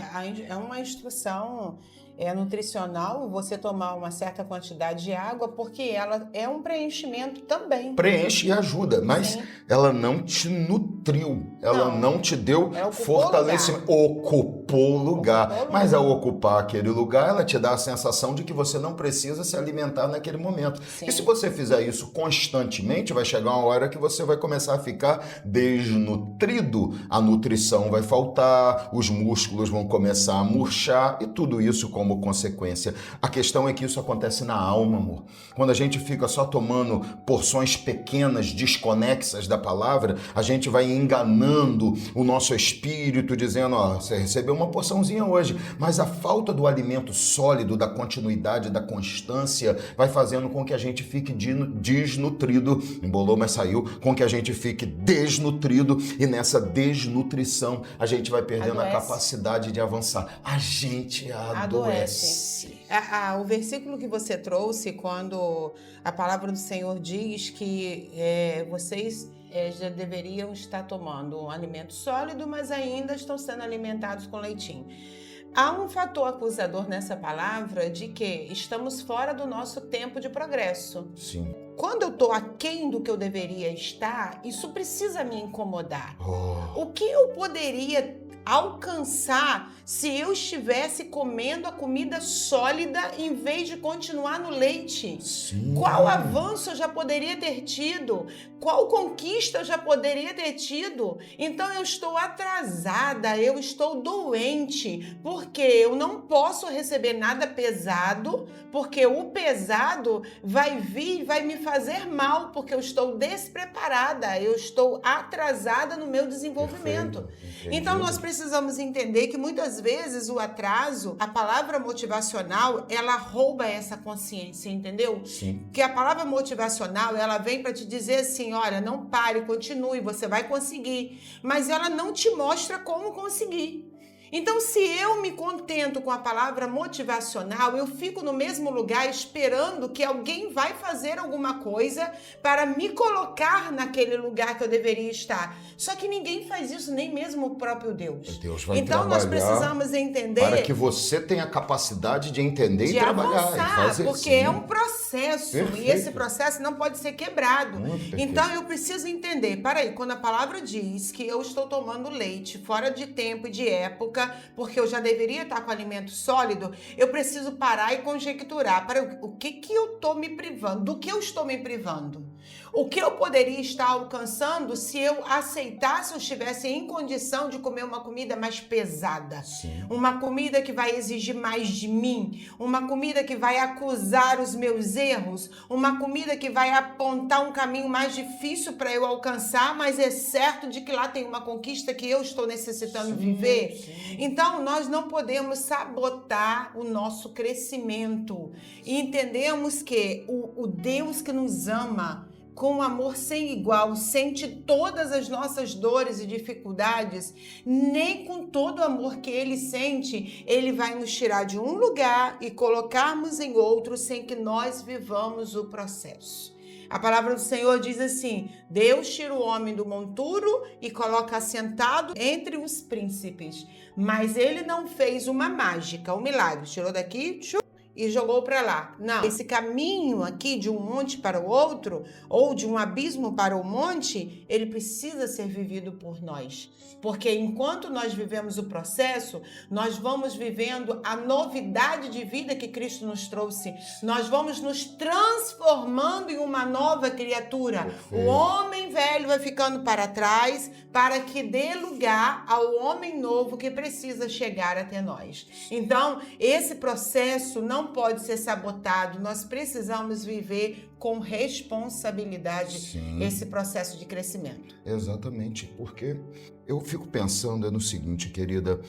S2: é uma instrução nutricional você tomar uma certa quantidade de água, porque ela é um preenchimento também.
S1: Preenche e ajuda, mas
S2: Sim.
S1: ela não te nutriu, ela não te deu fortalecimento. Ocupou o lugar. Mas ao ocupar aquele lugar, ela te dá a sensação de que você não precisa se alimentar naquele momento.
S2: Sim.
S1: E se você fizer isso constantemente, vai chegar uma hora que você vai começar a ficar desnutrido, a nutrição vai faltar, os músculos vão começar a murchar e tudo isso como consequência. A questão é que isso acontece na alma, amor. Quando a gente fica só tomando porções pequenas, desconexas da palavra, a gente vai enganando o nosso espírito, dizendo, você recebeu uma porçãozinha hoje, mas a falta do alimento sólido, da continuidade, da constância, vai fazendo com que a gente fique desnutrido, embolou, mas saiu, com que a gente fique desnutrido, e nessa desnutrição a gente vai perdendo a capacidade de avançar. A gente adoece.
S2: O versículo que você trouxe, quando a palavra do Senhor diz que vocês já deveriam estar tomando um alimento sólido, mas ainda estão sendo alimentados com leitinho. Há um fator acusador nessa palavra de que estamos fora do nosso tempo de progresso.
S1: Sim.
S2: Quando eu estou aquém do que eu deveria estar, isso precisa me incomodar. O que eu poderia alcançar se eu estivesse comendo a comida sólida em vez de continuar no leite?
S1: Sim.
S2: Qual avanço eu já poderia ter tido? Qual conquista eu já poderia ter tido? Então eu estou atrasada, eu estou doente, porque eu não posso receber nada pesado, porque o pesado vai vir e vai me fazer mal, porque eu estou despreparada, eu estou atrasada no meu desenvolvimento.
S1: Perfeito.
S2: Então nós precisamos entender que muitas vezes o atraso, a palavra motivacional, ela rouba essa consciência, entendeu?
S1: Sim.
S2: Que a palavra motivacional, ela vem para te dizer assim, olha, não pare, continue, você vai conseguir. Mas ela não te mostra como conseguir. Então, se eu me contento com a palavra motivacional, eu fico no mesmo lugar esperando que alguém vai fazer alguma coisa para me colocar naquele lugar que eu deveria estar. Só que ninguém faz isso, nem mesmo o próprio Deus.
S1: Deus vai
S2: então, nós precisamos entender...
S1: para que você tenha a capacidade de entender e trabalhar.
S2: Avançar,
S1: e fazer,
S2: porque
S1: sim.
S2: é um processo.
S1: Perfeito.
S2: E esse processo não pode ser quebrado.
S1: Perfeito.
S2: Então, eu preciso entender. Peraí, quando a palavra diz que eu estou tomando leite fora de tempo e de época, porque eu já deveria estar com alimento sólido, eu preciso parar e conjecturar. Para o que eu estou me privando? Do que eu estou me privando? O que eu poderia estar alcançando se eu aceitasse ou estivesse em condição de comer uma comida mais pesada?
S1: Sim.
S2: Uma comida que vai exigir mais de mim, uma comida que vai acusar os meus erros, uma comida que vai apontar um caminho mais difícil para eu alcançar, mas é certo de que lá tem uma conquista que eu estou necessitando viver.
S1: Sim.
S2: Então, nós não podemos sabotar o nosso crescimento. E entendemos que o Deus que nos ama com um amor sem igual, sente todas as nossas dores e dificuldades, nem com todo o amor que Ele sente, Ele vai nos tirar de um lugar e colocarmos em outro sem que nós vivamos o processo. A palavra do Senhor diz assim, Deus tira o homem do monturo e coloca assentado entre os príncipes, mas Ele não fez uma mágica, um milagre, tirou daqui, e jogou para lá. Não, esse caminho aqui de um monte para o outro, ou de um abismo para o monte, ele precisa ser vivido por nós. Porque enquanto nós vivemos o processo, nós vamos vivendo a novidade de vida que Cristo nos trouxe. Nós vamos nos transformando em uma nova criatura.
S1: Perfeito.
S2: O homem velho vai ficando para trás para que dê lugar ao homem novo que precisa chegar até nós. Então, esse processo não pode ser sabotado. Nós precisamos viver com responsabilidade.
S1: Sim.
S2: Esse processo de crescimento.
S1: Exatamente, porque eu fico pensando no seguinte, querida,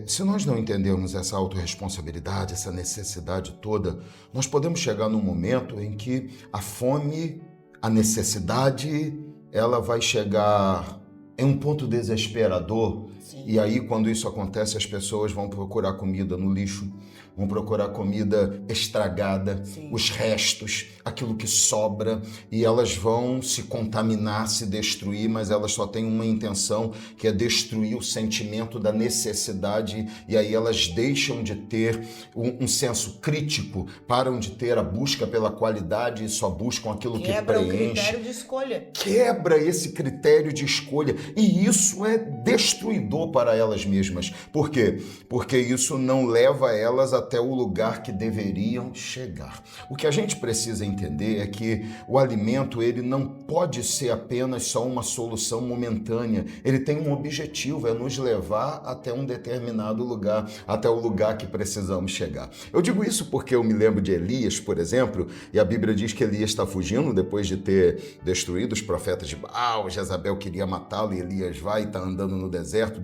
S1: se nós não entendermos essa autorresponsabilidade, essa necessidade toda, nós podemos chegar num momento em que a fome, a necessidade, ela vai chegar em um ponto desesperador.
S2: Sim.
S1: E aí, quando isso acontece, as pessoas vão procurar comida no lixo, vão procurar comida estragada,
S2: Sim.
S1: os restos, aquilo que sobra, e elas vão se contaminar, se destruir, mas elas só têm uma intenção, que é destruir o sentimento da necessidade, e aí elas deixam de ter um senso crítico, param de ter a busca pela qualidade e só buscam aquilo que
S2: Quebra o
S1: preenche.
S2: critério de escolha.
S1: Quebra esse critério de escolha, e isso é destruidor para elas mesmas. Por quê? Porque isso não leva elas até o lugar que deveriam chegar. O que a gente precisa entender é que o alimento, ele não pode ser apenas só uma solução momentânea. Ele tem um objetivo, é nos levar até um determinado lugar, até o lugar que precisamos chegar. Eu digo isso porque eu me lembro de Elias, por exemplo, e a Bíblia diz que Elias está fugindo depois de ter destruído os profetas de Baal. Jezabel queria matá-lo e Elias vai e está andando no deserto,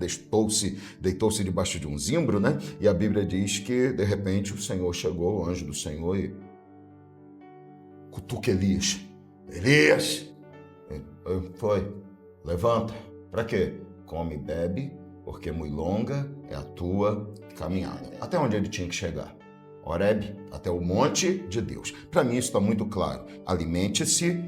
S1: deitou-se debaixo de um zimbro, né? E a Bíblia diz que, de repente, o Senhor chegou, o anjo do Senhor, e cutuca Elias. Elias! Foi. Levanta. Para quê? Come e bebe, porque muito longa é a tua caminhada. Até onde ele tinha que chegar? Horebe, até o monte de Deus. Para mim isso está muito claro. Alimente-se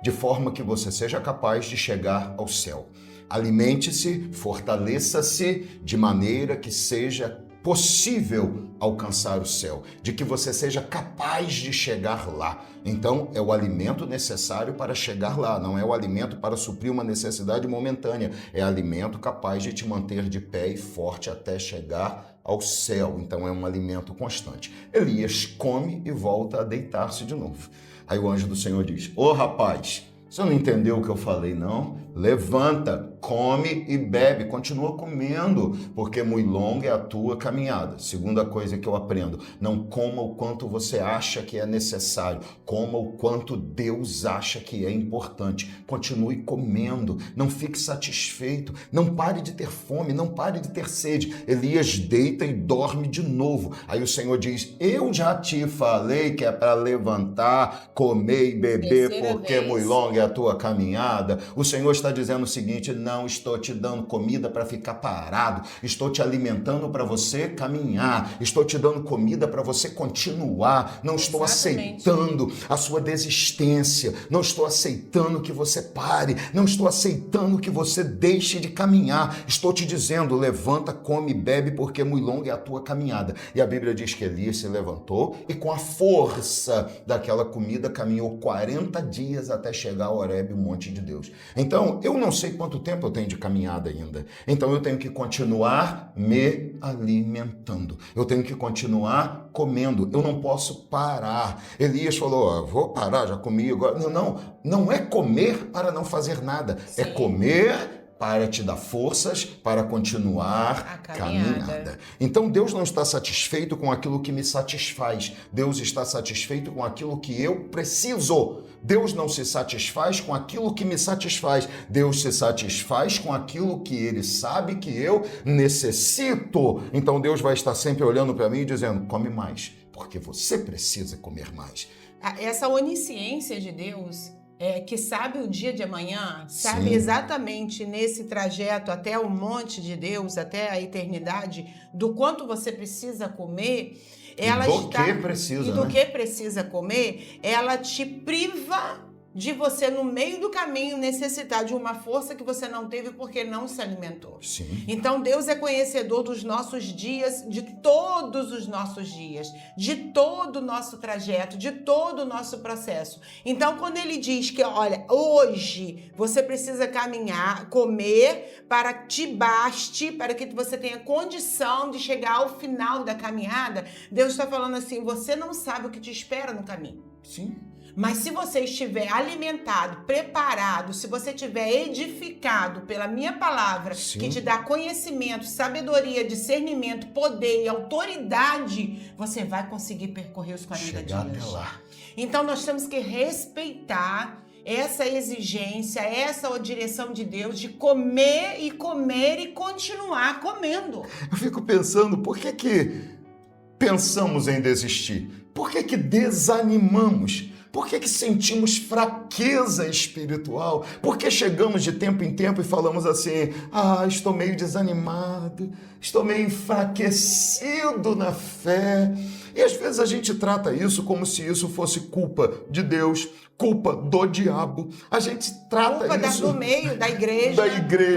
S1: de forma que você seja capaz de chegar ao céu. Alimente-se, fortaleça-se de maneira que seja possível alcançar o céu, de que você seja capaz de chegar lá. Então, é o alimento necessário para chegar lá, não é o alimento para suprir uma necessidade momentânea, é alimento capaz de te manter de pé e forte até chegar ao céu. Então, é um alimento constante. Elias come e volta a deitar-se de novo. Aí o anjo do Senhor diz: ô rapaz, você não entendeu o que eu falei, não? Levanta, come e bebe, continua comendo, porque muito longa é a tua caminhada. Segunda coisa que eu aprendo: não coma o quanto você acha que é necessário, coma o quanto Deus acha que é importante. Continue comendo, não fique satisfeito, não pare de ter fome, não pare de ter sede. Elias deita e dorme de novo. Aí o Senhor diz: eu já te falei que é para levantar, comer e beber, porque muito longa é a tua caminhada. O Senhor está dizendo o seguinte: não estou te dando comida para ficar parado, estou te alimentando para você caminhar, estou te dando comida para você continuar. Não estou aceitando a sua desistência, não estou aceitando que você pare, não estou aceitando que você deixe de caminhar. Estou te dizendo: levanta, come e bebe, porque muito longa é a tua caminhada. E a Bíblia diz que Elias se levantou e com a força daquela comida caminhou 40 dias até chegar a Horebe, o monte de Deus. Então, eu não sei quanto tempo eu tenho de caminhada ainda. Então, eu tenho que continuar me alimentando. Eu tenho que continuar comendo. Eu não posso parar. Elias falou: vou parar, já comi agora. Não é comer para não fazer nada. Sim. É comer para te dar forças para continuar a caminhada. Então Deus não está satisfeito com aquilo que me satisfaz. Deus está satisfeito com aquilo que eu preciso. Deus não se satisfaz com aquilo que me satisfaz. Deus se satisfaz com aquilo que Ele sabe que eu necessito. Então Deus vai estar sempre olhando para mim e dizendo: come mais, porque você precisa comer mais.
S2: Essa onisciência de Deus, que sabe o dia de amanhã, sabe
S1: Sim.
S2: exatamente nesse trajeto até o monte de Deus, até a eternidade, do quanto você precisa comer, ela
S1: e do que precisa,
S2: que precisa comer, ela te priva de você, no meio do caminho, necessitar de uma força que você não teve porque não se alimentou.
S1: Sim.
S2: Então, Deus é conhecedor dos nossos dias, de todos os nossos dias, de todo o nosso trajeto, de todo o nosso processo. Então, quando Ele diz que, olha, hoje você precisa caminhar, comer, para que te baste, para que você tenha condição de chegar ao final da caminhada, Deus está falando assim, você não sabe o que te espera no caminho.
S1: Sim.
S2: Mas se você estiver alimentado, preparado, se você estiver edificado pela minha palavra,
S1: Sim.
S2: que te dá conhecimento, sabedoria, discernimento, poder e autoridade, você vai conseguir percorrer os 40
S1: Chegar
S2: dias.
S1: até lá.
S2: Então nós temos que respeitar essa exigência, essa direção de Deus de comer e comer e continuar comendo.
S1: Eu fico pensando, por que pensamos em desistir? Por que desanimamos? Por que sentimos fraqueza espiritual? Por que chegamos de tempo em tempo e falamos assim, estou meio desanimado, estou meio enfraquecido na fé. E às vezes a gente trata isso como se isso fosse culpa de Deus, culpa do diabo. A gente trata
S2: culpa
S1: isso...
S2: do meio, da igreja,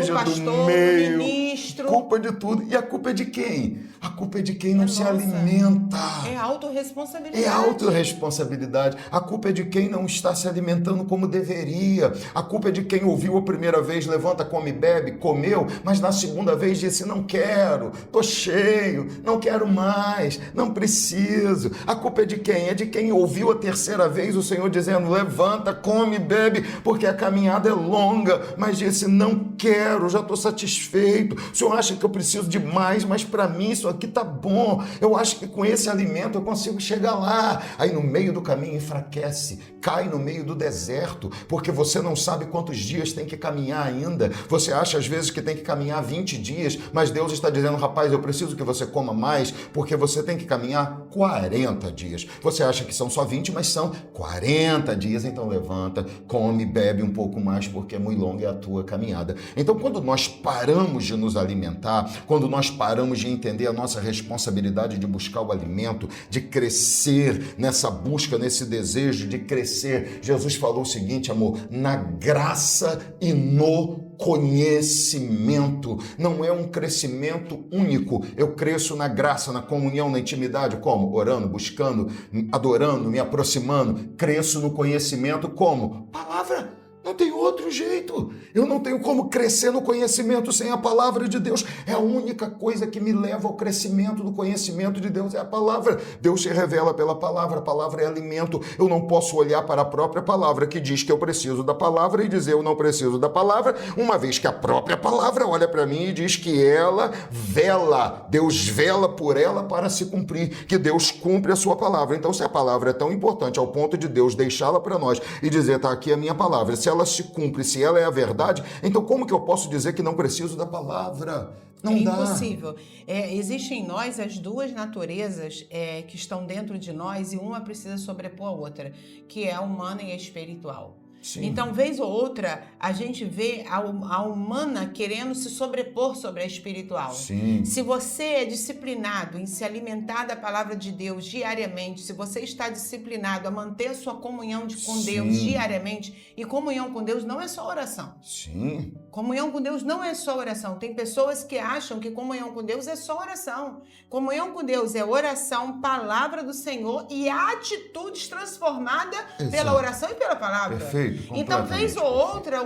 S1: do
S2: pastor,
S1: do meio,
S2: do ministro.
S1: Culpa de tudo. E a culpa é de quem? A culpa é de quem não se alimenta.
S2: É autorresponsabilidade.
S1: É autorresponsabilidade. A culpa é de quem não está se alimentando como deveria. A culpa é de quem ouviu a primeira vez, levanta, come, bebe, comeu, mas na segunda vez disse, não quero, tô cheio, não quero mais, não preciso. A culpa é de quem? É de quem ouviu a terceira vez o Senhor dizendo, levanta, come, bebe, porque a caminhada é longa, mas disse, não quero, já estou satisfeito. O Senhor acha que eu preciso de mais, mas para mim isso aqui tá bom. Eu acho que com esse alimento eu consigo chegar lá. Aí no meio do caminho enfraquece, cai no meio do deserto, porque você não sabe quantos dias tem que caminhar ainda. Você acha às vezes que tem que caminhar 20 dias, mas Deus está dizendo, rapaz, eu preciso que você coma mais, porque você tem que caminhar 40 dias. Você acha que são só 20, mas são 40 dias. Então levanta, come, bebe um pouco mais, porque é muito longa a tua caminhada. Então quando nós paramos de nos alimentar, quando nós paramos de entender a nossa responsabilidade de buscar o alimento, de crescer nessa busca, nesse desejo de crescer, Jesus falou o seguinte, amor, na graça e no conhecimento. Não é um crescimento único. Eu cresço na graça, na comunhão, na intimidade. Como? Orando, buscando, adorando, me aproximando. Cresço no conhecimento. Como? Palavra. Não tem outro jeito. Eu não tenho como crescer no conhecimento sem a palavra de Deus. É a única coisa que me leva ao crescimento do conhecimento de Deus, é a palavra. Deus se revela pela palavra, a palavra é alimento. Eu não posso olhar para a própria palavra que diz que eu preciso da palavra e dizer eu não preciso da palavra, uma vez que a própria palavra olha para mim e diz que ela vela, Deus vela por ela para se cumprir, que Deus cumpre a sua palavra. Então, se a palavra é tão importante ao ponto de Deus deixá-la para nós e dizer, tá aqui a minha palavra, se ela se cumpre, se ela é a verdade, então como que eu posso dizer que não preciso da palavra? Não dá.
S2: Impossível. Existem em nós as duas naturezas que estão dentro de nós e uma precisa sobrepor a outra, que é a humana e a espiritual.
S1: Sim.
S2: Então, vez ou outra, a gente vê a humana querendo se sobrepor sobre a espiritual.
S1: Sim.
S2: Se você é disciplinado em se alimentar da palavra de Deus diariamente, se você está disciplinado a manter a sua comunhão com Deus diariamente, e comunhão com Deus não é só oração.
S1: Sim.
S2: Comunhão com Deus não é só oração. Tem pessoas que acham que comunhão com Deus é só oração. Comunhão com Deus é oração, palavra do Senhor e atitudes transformadas pela oração e pela palavra.
S1: Perfeito.
S2: Então, vez ou outra,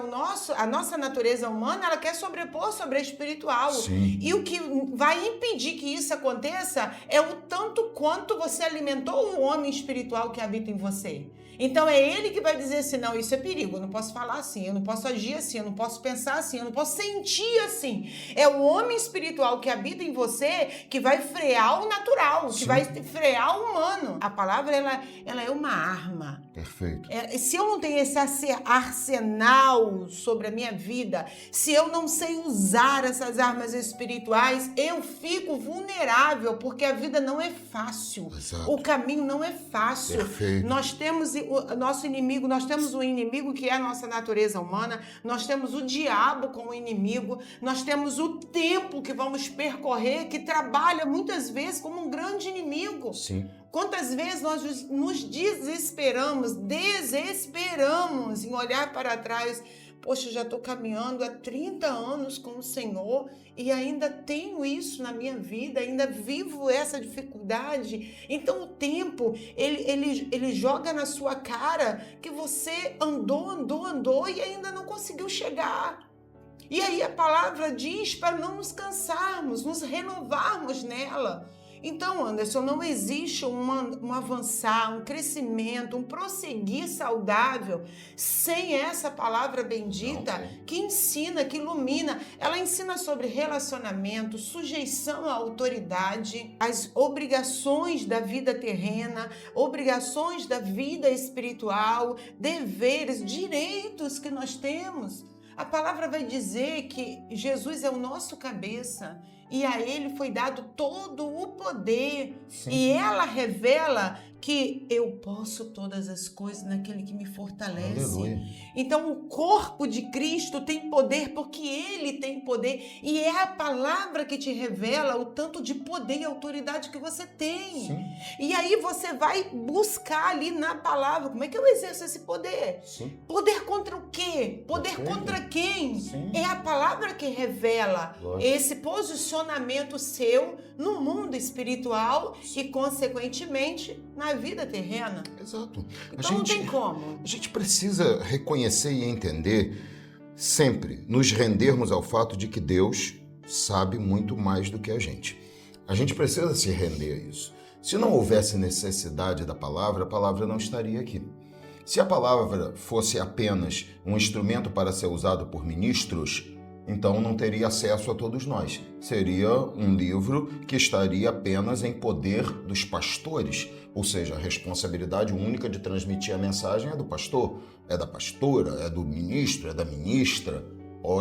S2: a nossa natureza humana, ela quer sobrepor sobre a espiritual.
S1: Sim.
S2: E o que vai impedir que isso aconteça é o tanto quanto você alimentou o homem espiritual que habita em você. Então, é ele que vai dizer assim, não, isso é perigo, eu não posso falar assim, eu não posso agir assim, eu não posso pensar assim, eu não posso sentir assim. É o homem espiritual que habita em você que vai frear o natural, que vai frear o humano. A palavra, ela é uma arma.
S1: Perfeito.
S2: Se eu não tenho esse arsenal sobre a minha vida, se eu não sei usar essas armas espirituais, eu fico vulnerável, porque a vida não é fácil.
S1: Exato.
S2: O caminho não é fácil.
S1: Perfeito.
S2: Nós temos o nosso inimigo, nós temos um inimigo que é a nossa natureza humana, nós temos o diabo diabo, com o inimigo, nós temos o tempo que vamos percorrer, que trabalha muitas vezes como um grande inimigo.
S1: Sim.
S2: Quantas vezes nós nos desesperamos em olhar para trás. Poxa, eu já estou caminhando há 30 anos com o Senhor e ainda tenho isso na minha vida, ainda vivo essa dificuldade. Então o tempo, ele joga na sua cara que você andou e ainda não conseguiu chegar. E aí a palavra diz para não nos cansarmos, nos renovarmos nela. Então, Anderson, não existe um avançar, um crescimento, um prosseguir saudável sem essa palavra bendita que ensina, que ilumina. Ela ensina sobre relacionamento, sujeição à autoridade, as obrigações da vida terrena, obrigações da vida espiritual, deveres, direitos que nós temos. A palavra vai dizer que Jesus é o nosso cabeça e a ele foi dado todo o poder. Sim. E ela revela que eu posso todas as coisas naquele que me fortalece. Aleluia. Então o corpo de Cristo tem poder porque ele tem poder e é a palavra que te revela o tanto de poder e autoridade que você tem. Sim. E aí você vai buscar ali na palavra como é que eu exerço esse poder. Sim. Poder contra o quê? Poder contra quem? Sim. É a palavra que revela esse posicionamento seu no mundo espiritual e consequentemente na vida terrena.
S1: Exato.
S2: Então não tem como.
S1: A gente precisa reconhecer e entender, sempre nos rendermos ao fato de que Deus sabe muito mais do que a gente. A gente precisa se render a isso. Se não houvesse necessidade da palavra, a palavra não estaria aqui. Se a palavra fosse apenas um instrumento para ser usado por ministros, então não teria acesso a todos nós. Seria um livro que estaria apenas em poder dos pastores, ou seja, a responsabilidade única de transmitir a mensagem é do pastor, é da pastora, é do ministro, é da ministra.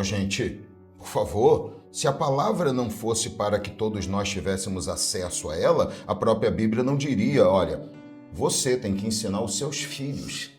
S1: Gente, por favor, se a palavra não fosse para que todos nós tivéssemos acesso a ela, a própria Bíblia não diria, olha, você tem que ensinar os seus filhos.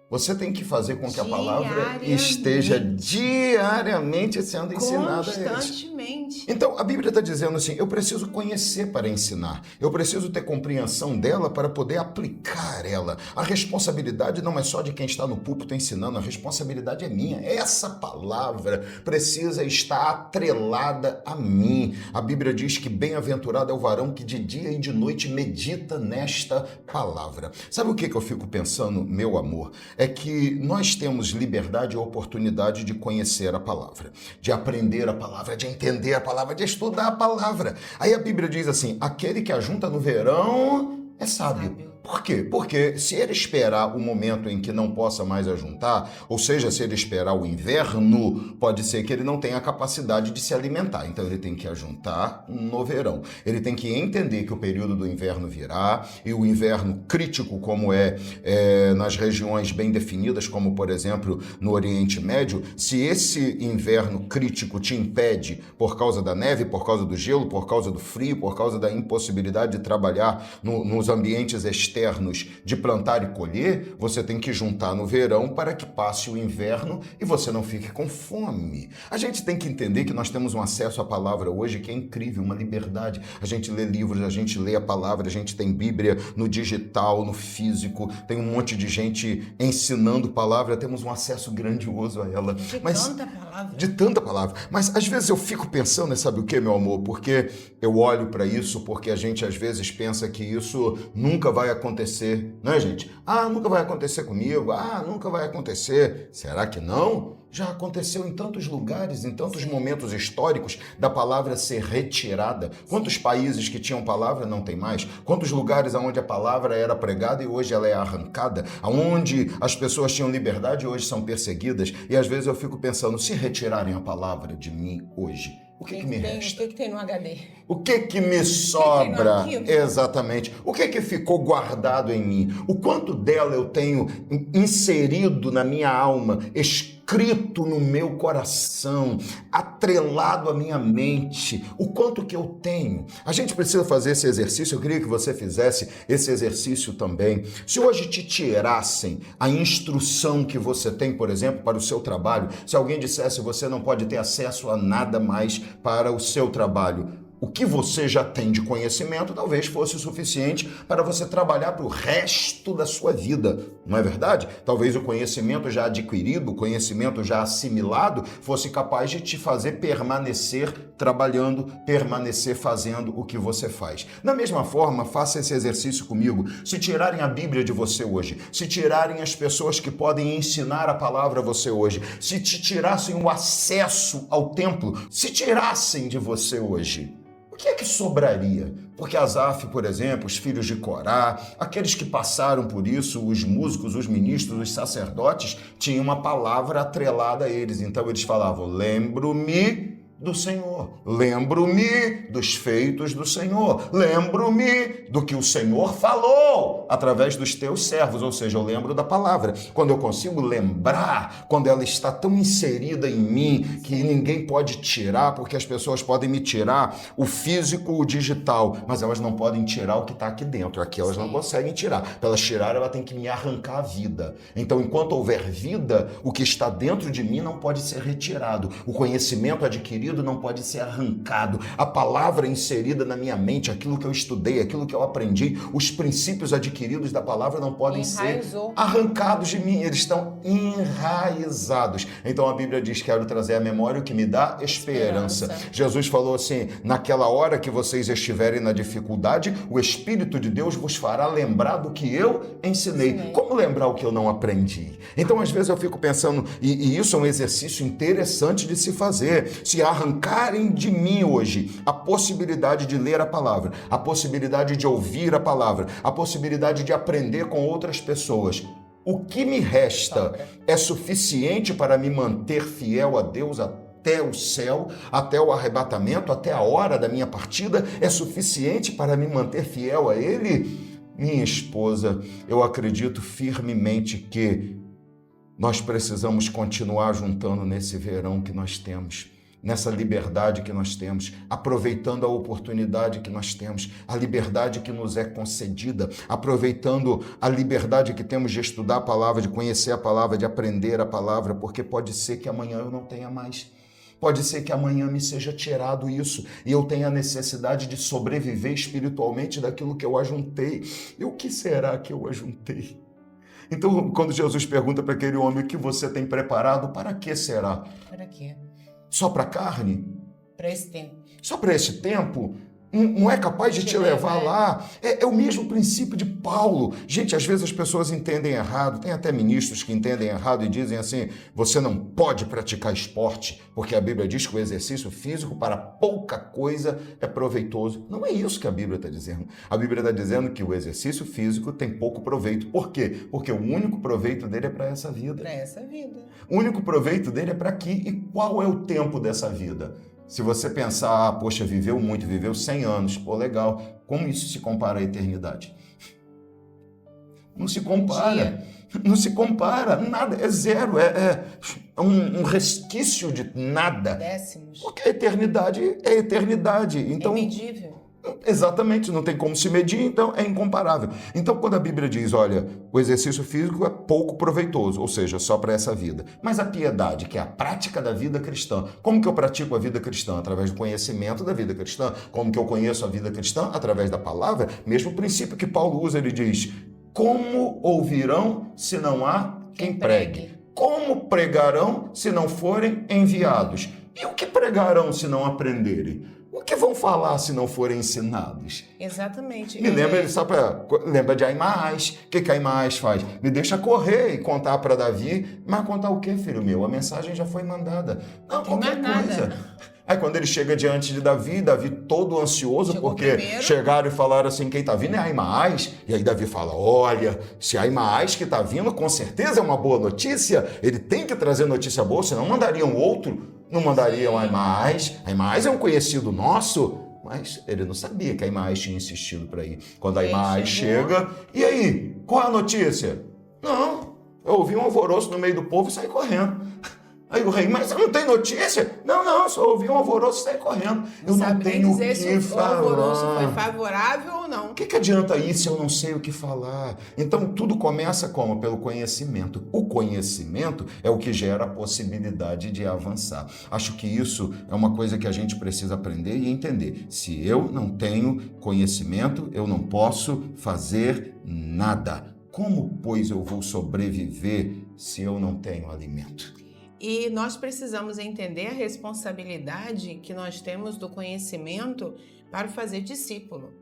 S1: Você tem que fazer com que a palavra esteja diariamente sendo ensinada a eles.
S2: Constantemente.
S1: Então, a Bíblia está dizendo assim, eu preciso conhecer para ensinar. Eu preciso ter compreensão dela para poder aplicar ela. A responsabilidade não é só de quem está no púlpito ensinando, a responsabilidade é minha. Essa palavra precisa estar atrelada a mim. A Bíblia diz que bem-aventurado é o varão que de dia e de noite medita nesta palavra. Sabe o que eu fico pensando, meu amor? É que nós temos liberdade e oportunidade de conhecer a palavra, de aprender a palavra, de entender a palavra, de estudar a palavra. Aí a Bíblia diz assim, aquele que ajunta no verão é sábio. Por quê? Porque se ele esperar o momento em que não possa mais ajuntar, ou seja, se ele esperar o inverno, pode ser que ele não tenha a capacidade de se alimentar. Então ele tem que ajuntar no verão. Ele tem que entender que o período do inverno virá, e o inverno crítico, como é nas regiões bem definidas, como por exemplo no Oriente Médio, se esse inverno crítico te impede por causa da neve, por causa do gelo, por causa do frio, por causa da impossibilidade de trabalhar nos ambientes externos, de plantar e colher, você tem que juntar no verão para que passe o inverno e você não fique com fome. A gente tem que entender que nós temos um acesso à palavra hoje que é incrível, uma liberdade. A gente lê livros, a gente lê a palavra, a gente tem Bíblia no digital, no físico, tem um monte de gente ensinando palavra, temos um acesso grandioso a ela. De tanta palavra. Mas às vezes eu fico pensando, sabe o que, meu amor? Porque eu olho para isso, porque a gente às vezes pensa que isso nunca vai acontecer, né, gente? Nunca vai acontecer comigo, nunca vai acontecer. Será que não? Já aconteceu em tantos lugares, em tantos momentos históricos da palavra ser retirada. Quantos países que tinham palavra não tem mais? Quantos lugares onde a palavra era pregada e hoje ela é arrancada? Onde as pessoas tinham liberdade e hoje são perseguidas? E às vezes eu fico pensando, se retirarem a palavra de mim hoje, o que me resta?
S2: O que tem no HD?
S1: O que me sobra? Exatamente. O que ficou guardado em mim? O quanto dela eu tenho inserido na minha alma, escrito inscrito no meu coração, atrelado à minha mente, o quanto que eu tenho. A gente precisa fazer esse exercício, eu queria que você fizesse esse exercício também. Se hoje te tirassem a instrução que você tem, por exemplo, para o seu trabalho, se alguém dissesse que você não pode ter acesso a nada mais para o seu trabalho, o que você já tem de conhecimento talvez fosse o suficiente para você trabalhar para o resto da sua vida, não é verdade? Talvez o conhecimento já adquirido, o conhecimento já assimilado, fosse capaz de te fazer permanecer trabalhando, permanecer fazendo o que você faz. Da mesma forma, faça esse exercício comigo. Se tirarem a Bíblia de você hoje, se tirarem as pessoas que podem ensinar a palavra a você hoje, se te tirassem o acesso ao templo, se tirassem de você hoje, o que é que sobraria? Porque Asaf, por exemplo, os filhos de Corá, aqueles que passaram por isso, os músicos, os ministros, os sacerdotes, tinham uma palavra atrelada a eles. Então eles falavam, lembro-me do Senhor, lembro-me dos feitos do Senhor, lembro-me do que o Senhor falou através dos teus servos, ou seja, eu lembro da palavra. Quando eu consigo lembrar, quando ela está tão inserida em mim que ninguém pode tirar, porque as pessoas podem me tirar o físico, o digital, mas elas não podem tirar o que está aqui dentro, aqui elas não conseguem tirar. Para elas tirar, ela tem que me arrancar a vida. Então, enquanto houver vida, o que está dentro de mim não pode ser retirado, o conhecimento adquirido não pode ser arrancado, a palavra inserida na minha mente, aquilo que eu estudei, aquilo que eu aprendi, os princípios adquiridos da palavra não podem ser arrancados de mim, eles estão enraizados. Então a Bíblia diz, quero trazer à memória o que me dá esperança. Jesus falou assim, naquela hora que vocês estiverem na dificuldade, o Espírito de Deus vos fará lembrar do que eu ensinei. Como lembrar o que eu não aprendi? Então às vezes eu fico pensando, e isso é um exercício interessante de se fazer, se arrancarem de mim hoje a possibilidade de ler a palavra, a possibilidade de ouvir a palavra, a possibilidade de aprender com outras pessoas. O que me resta é suficiente para me manter fiel a Deus até o céu, até o arrebatamento, até a hora da minha partida? É suficiente para me manter fiel a Ele? Minha esposa, eu acredito firmemente que nós precisamos continuar juntando nesse verão que nós temos, nessa liberdade que nós temos, aproveitando a oportunidade que nós temos, a liberdade que nos é concedida, aproveitando a liberdade que temos de estudar a palavra, de conhecer a palavra, de aprender a palavra, porque pode ser que amanhã eu não tenha mais. Pode ser que amanhã me seja tirado isso e eu tenha a necessidade de sobreviver espiritualmente daquilo que eu ajuntei. E o que será que eu ajuntei? Então, quando Jesus pergunta para aquele homem o que você tem preparado, para que será?
S2: Para quê?
S1: Só para carne?
S2: Para esse tempo.
S1: Só para esse tempo? Não é capaz de te levar lá? É o mesmo princípio de Paulo. Gente, às vezes as pessoas entendem errado. Tem até ministros que entendem errado e dizem assim, você não pode praticar esporte, porque a Bíblia diz que o exercício físico para pouca coisa é proveitoso. Não é isso que a Bíblia está dizendo. A Bíblia está dizendo que o exercício físico tem pouco proveito. Por quê? Porque o único proveito dele é para essa vida.
S2: Para essa vida.
S1: O único proveito dele é para aqui. E qual é o tempo dessa vida? Se você pensar, poxa, viveu muito, viveu 100 anos, pô, legal. Como isso se compara à eternidade? Não se compara. Não se compara. Nada, é zero. É um resquício de nada.
S2: Décimos.
S1: Porque a eternidade é eternidade. Então,
S2: é medível.
S1: Exatamente, não tem como se medir, então é incomparável. Então, quando a Bíblia diz, olha, o exercício físico é pouco proveitoso, ou seja, só para essa vida. Mas a piedade, que é a prática da vida cristã, como que eu pratico a vida cristã? Através do conhecimento da vida cristã. Como que eu conheço a vida cristã? Através da palavra. Mesmo princípio que Paulo usa, ele diz, como ouvirão se não há quem pregue? Como pregarão se não forem enviados? E o que pregarão se não aprenderem? O que vão falar se não forem ensinados?
S2: Exatamente.
S1: Me lembra, lembra de Aimás. O que Aimás faz? Me deixa correr e contar para Davi. Mas contar o quê, filho meu? A mensagem já foi mandada. Não, qualquer coisa. Aí quando ele chega diante de Davi todo ansioso, chegou porque primeiro. Chegaram e falaram assim, quem está vindo é Aimás. E aí Davi fala, olha, se Aimás que está vindo, com certeza é uma boa notícia. Ele tem que trazer notícia boa, senão mandariam outro. Não mandariam Aimás. Aimás é um conhecido nosso. Mas ele não sabia que Aimás tinha insistido para ir. Quando Aimás chega, e aí, qual é a notícia? Não, eu ouvi um alvoroço no meio do povo e saí correndo. Aí o rei, mas você não tem notícia? Não, só ouvi um alvoroço e saí correndo. Eu não tenho o que falar.
S2: O alvoroço foi favorável ou não.
S1: O que adianta isso se eu não sei o que falar? Então tudo começa como? Pelo conhecimento. O conhecimento é o que gera a possibilidade de avançar. Acho que isso é uma coisa que a gente precisa aprender e entender. Se eu não tenho conhecimento, eu não posso fazer nada. Como, pois, eu vou sobreviver se eu não tenho alimento?
S2: E nós precisamos entender a responsabilidade que nós temos do conhecimento para fazer discípulo.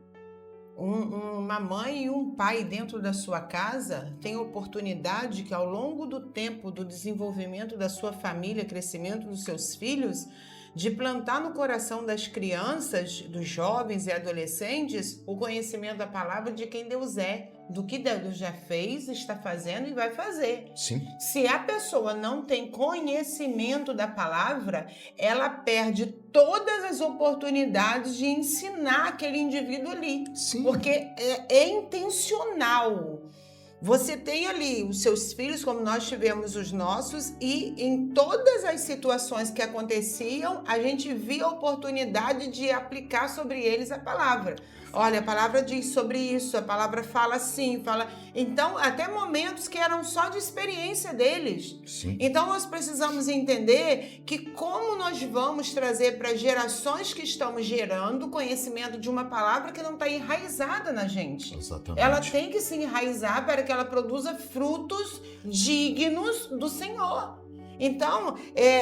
S2: Uma mãe e um pai dentro da sua casa têm oportunidade que ao longo do tempo do desenvolvimento da sua família, crescimento dos seus filhos, de plantar no coração das crianças, dos jovens e adolescentes, o conhecimento da palavra de quem Deus é, do que Deus já fez, está fazendo e vai fazer.
S1: Sim.
S2: Se a pessoa não tem conhecimento da palavra, ela perde todas as oportunidades de ensinar aquele indivíduo ali.
S1: Sim.
S2: Porque é intencional. Você tem ali os seus filhos, como nós tivemos os nossos, e em todas as situações que aconteciam, a gente via a oportunidade de aplicar sobre eles a palavra. Olha, a palavra diz sobre isso, a palavra fala assim, fala... Então, até momentos que eram só de experiência deles.
S1: Sim.
S2: Então, nós precisamos entender que como nós vamos trazer para gerações que estamos gerando conhecimento de uma palavra que não está enraizada na gente.
S1: Exatamente.
S2: Ela tem que se enraizar para que ela produza frutos dignos do Senhor. Então,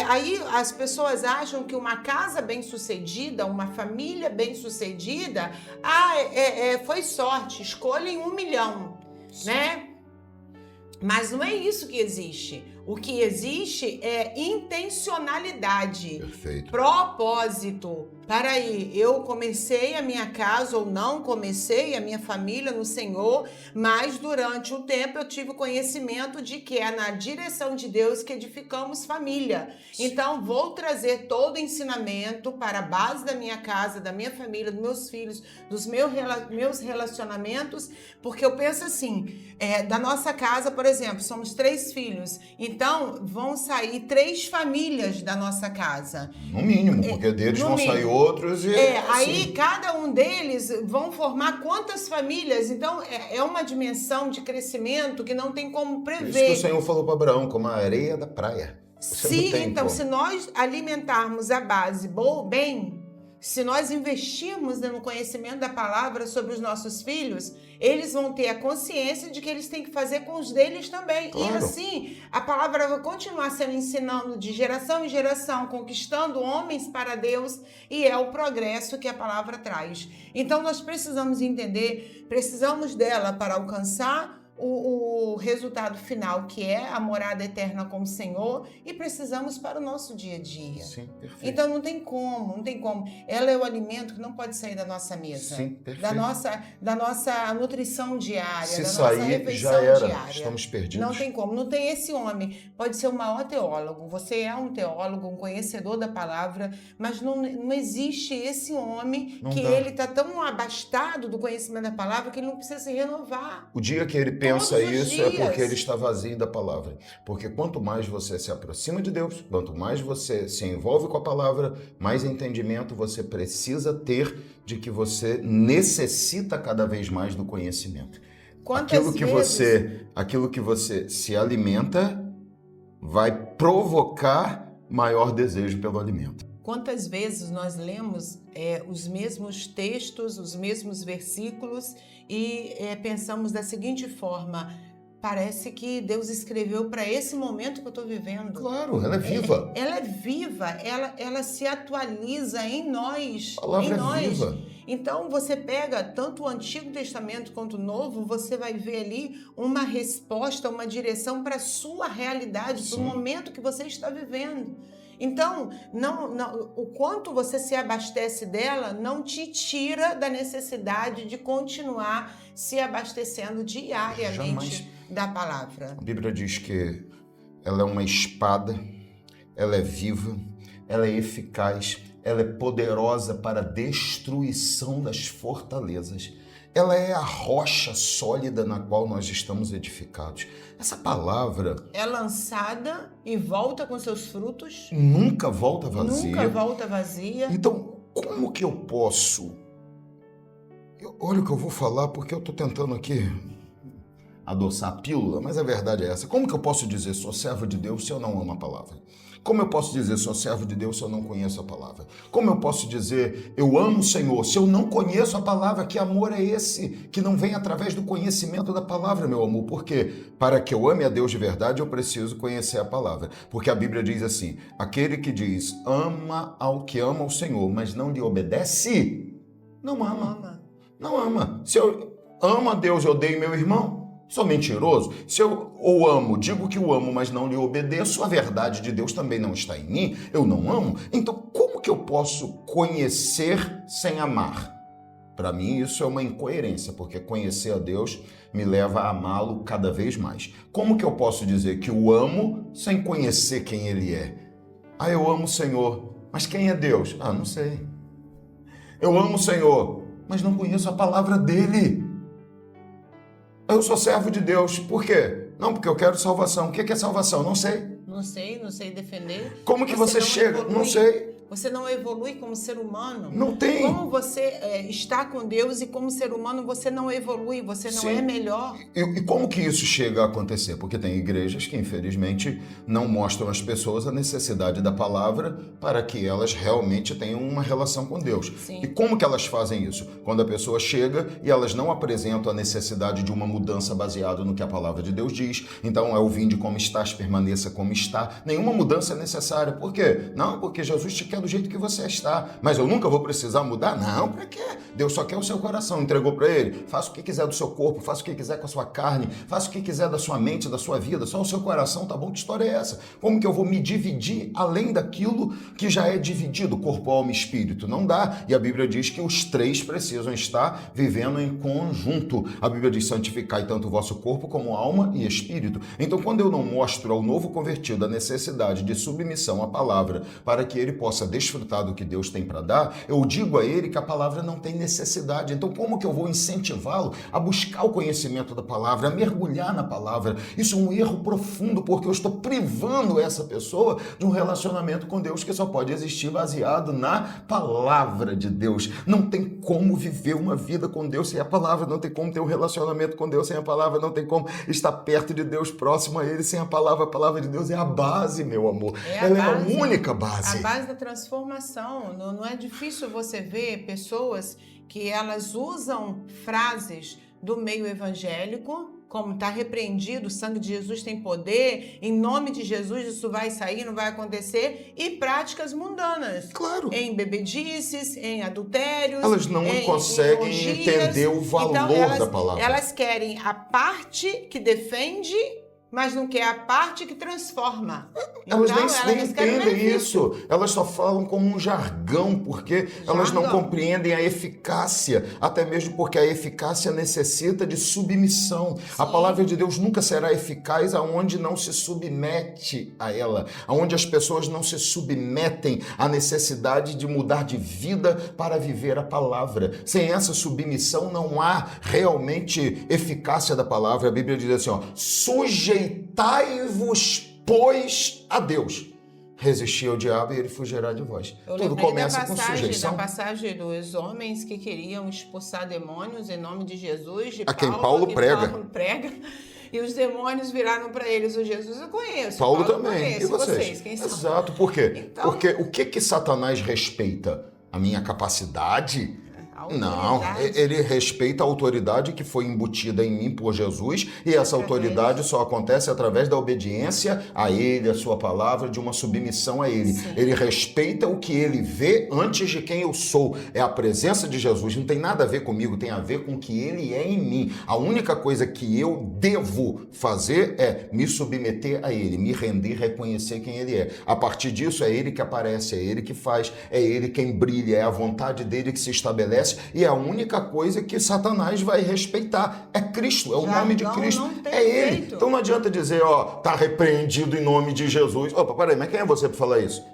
S2: aí as pessoas acham que uma casa bem-sucedida, uma família bem-sucedida, foi sorte, escolhem 1 milhão, né? Mas não é isso que existe. O que existe é intencionalidade,
S1: Perfeito.
S2: Propósito. Peraí, eu comecei a minha casa ou não comecei a minha família no Senhor, mas durante o tempo eu tive o conhecimento de que é na direção de Deus que edificamos família. Então, vou trazer todo o ensinamento para a base da minha casa, da minha família, dos meus filhos, dos meus relacionamentos, porque eu penso assim, da nossa casa, por exemplo, somos 3 filhos, então vão sair 3 famílias da nossa casa.
S1: No mínimo, porque deles vão sair outros e...
S2: Aí cada um deles vão formar quantas famílias? Então é uma dimensão de crescimento que não tem como prever.
S1: Isso que o Senhor falou para Abraão, como a areia da praia.
S2: Então, se nós alimentarmos a base bem, se nós investirmos no conhecimento da palavra sobre os nossos filhos, eles vão ter a consciência de que eles têm que fazer com os deles também.
S1: Claro.
S2: E assim, a palavra vai continuar sendo ensinando de geração em geração, conquistando homens para Deus, e é o progresso que a palavra traz. Então, nós precisamos entender, precisamos dela para alcançar o resultado final, que é a morada eterna com o Senhor, e precisamos para o nosso dia a dia.
S1: Sim, perfeito.
S2: Então não tem como. Ela é o alimento que não pode sair da nossa mesa.
S1: Sim, perfeito.
S2: Da nossa nutrição diária,
S1: Se
S2: da
S1: sair,
S2: nossa refeição
S1: já era.
S2: diária.
S1: Estamos perdidos.
S2: Não tem como. Não tem esse homem. Pode ser o maior teólogo. Você é um teólogo, um conhecedor da palavra, mas não existe esse homem ele está tão abastado do conhecimento da palavra que ele não precisa se renovar.
S1: O dia que ele pensa isso é porque ele está vazio da palavra. Porque quanto mais você se aproxima de Deus, quanto mais você se envolve com a palavra, mais entendimento você precisa ter de que você necessita cada vez mais do conhecimento. Aquilo que você se alimenta vai provocar maior desejo pelo alimento.
S2: Quantas vezes nós lemos os mesmos textos, os mesmos versículos e pensamos da seguinte forma: parece que Deus escreveu para esse momento que eu estou vivendo.
S1: Claro, ela é viva.
S2: Ela é viva, ela se atualiza em nós.
S1: A palavra é viva.
S2: Então, você pega tanto o Antigo Testamento quanto o Novo, você vai ver ali uma resposta, uma direção para a sua realidade, para o momento que você está vivendo. Então, o quanto você se abastece dela não te tira da necessidade de continuar se abastecendo diariamente da palavra.
S1: A Bíblia diz que ela é uma espada, ela é viva, ela é eficaz, ela é poderosa para a destruição das fortalezas. ela é a rocha sólida na qual nós estamos edificados. Essa palavra
S2: é lançada e volta com seus frutos.
S1: Nunca volta vazia.
S2: Nunca volta vazia.
S1: Então, como que eu posso... Olha o que eu vou falar, porque eu estou tentando aqui adoçar a pílula, mas a verdade é essa. Como que eu posso dizer sou servo de Deus se eu não amo a palavra? Como eu posso dizer sou servo de Deus se eu não conheço a palavra? Como eu posso dizer eu amo o Senhor se eu não conheço a palavra? Que amor é esse que não vem através do conhecimento da palavra, meu amor? Por quê? Para que eu ame a Deus de verdade, eu preciso conhecer a palavra. Porque a Bíblia diz assim, aquele que diz ama ao que ama o Senhor, mas não lhe obedece, não ama. Não ama. Se eu amo a Deus e odeio meu irmão, sou mentiroso. Se eu o amo, digo que o amo, mas não lhe obedeço, a verdade de Deus também não está em mim, eu não amo. Então, como que eu posso conhecer sem amar? Para mim, isso é uma incoerência, porque conhecer a Deus me leva a amá-lo cada vez mais. Como que eu posso dizer que o amo sem conhecer quem ele é? Ah, eu amo o Senhor, mas quem é Deus? Ah, não sei. Eu amo o Senhor, mas não conheço a palavra dele. Eu sou servo de Deus. Por quê? Não, porque eu quero salvação. O que é salvação? Não sei.
S2: Não sei defender.
S1: Como que você chega?
S2: Evolui.
S1: Não sei.
S2: Você não evolui como ser humano.
S1: Não tem.
S2: Como você está com Deus e como ser humano você não evolui, você não é melhor.
S1: E como que isso chega a acontecer? Porque tem igrejas que, infelizmente, não mostram às pessoas a necessidade da palavra para que elas realmente tenham uma relação com Deus.
S2: Sim.
S1: E como que elas fazem isso? Quando a pessoa chega e elas não apresentam a necessidade de uma mudança baseada no que a palavra de Deus diz. Então, é o vinde como estás, permaneça como está. Nenhuma mudança é necessária. Por quê? Não, porque Jesus te quer do jeito que você está. Mas eu nunca vou precisar mudar? Não, para quê? Deus só quer o seu coração, entregou para ele. Faça o que quiser do seu corpo, faça o que quiser com a sua carne, faça o que quiser da sua mente, da sua vida, só o seu coração, tá bom? Que história é essa? Como que eu vou me dividir além daquilo que já é dividido, corpo, alma e espírito? Não dá. E a Bíblia diz que os três precisam estar vivendo em conjunto. A Bíblia diz santificai tanto o vosso corpo como alma e espírito. Então, quando eu não mostro ao novo convertido a necessidade de submissão à palavra para que ele possa desfrutar do que Deus tem para dar, eu digo a ele que a palavra não tem necessidade. Então, como que eu vou incentivá-lo a buscar o conhecimento da palavra, a mergulhar na palavra? Isso é um erro profundo, porque eu estou privando essa pessoa de um relacionamento com Deus que só pode existir baseado na palavra de Deus. Não tem como viver uma vida com Deus sem a palavra, não tem como ter um relacionamento com Deus sem a palavra, não tem como estar perto de Deus, próximo a ele sem a palavra. A palavra de Deus é a base, meu amor. Ela é a única base.
S2: A base da transformação. Não é difícil você ver pessoas que elas usam frases do meio evangélico, como está repreendido, o sangue de Jesus tem poder, em nome de Jesus isso vai sair, não vai acontecer, e práticas mundanas.
S1: Claro.
S2: Em bebedices, em adultérios.
S1: Elas não conseguem entender o valor da palavra.
S2: Elas querem a parte que defende, mas não quer a parte que transforma.
S1: Elas
S2: então,
S1: nem entendem isso. Elas só falam como um jargão, porque elas não compreendem a eficácia, até mesmo porque a eficácia necessita de submissão. Sim. A palavra de Deus nunca será eficaz aonde não se submete a ela, aonde as pessoas não se submetem à necessidade de mudar de vida para viver a palavra. Sem essa submissão não há realmente eficácia da palavra. A Bíblia diz assim, sujeitai-vos, pois, a Deus. Resistir ao diabo e ele fugirá de vós. Tudo começa com sujeição.
S2: Da passagem dos homens que queriam expulsar demônios em nome de Jesus, de
S1: quem Paulo prega.
S2: Paulo prega. E os demônios viraram para eles, o Jesus eu conheço.
S1: Paulo também.
S2: Conheço.
S1: E vocês?
S2: Quem são?
S1: Exato. Por quê?
S2: Então,
S1: porque o que Satanás respeita? A minha capacidade? Não, ele respeita a autoridade que foi embutida em mim por Jesus, e essa autoridade só acontece através da obediência a ele, a sua palavra, de uma submissão a ele. Sim. Ele respeita o que ele vê antes de quem eu sou. É a presença de Jesus, não tem nada a ver comigo, tem a ver com o que ele é em mim. A única coisa que eu devo fazer é me submeter a ele, me render, reconhecer quem ele é. A partir disso é ele que aparece, é ele que faz, é ele quem brilha, é a vontade dele que se estabelece. E a única coisa que Satanás vai respeitar é Cristo, é o nome de Cristo, é ele. Então não adianta dizer, tá repreendido em nome de Jesus. Opa, peraí, mas quem é você para falar isso?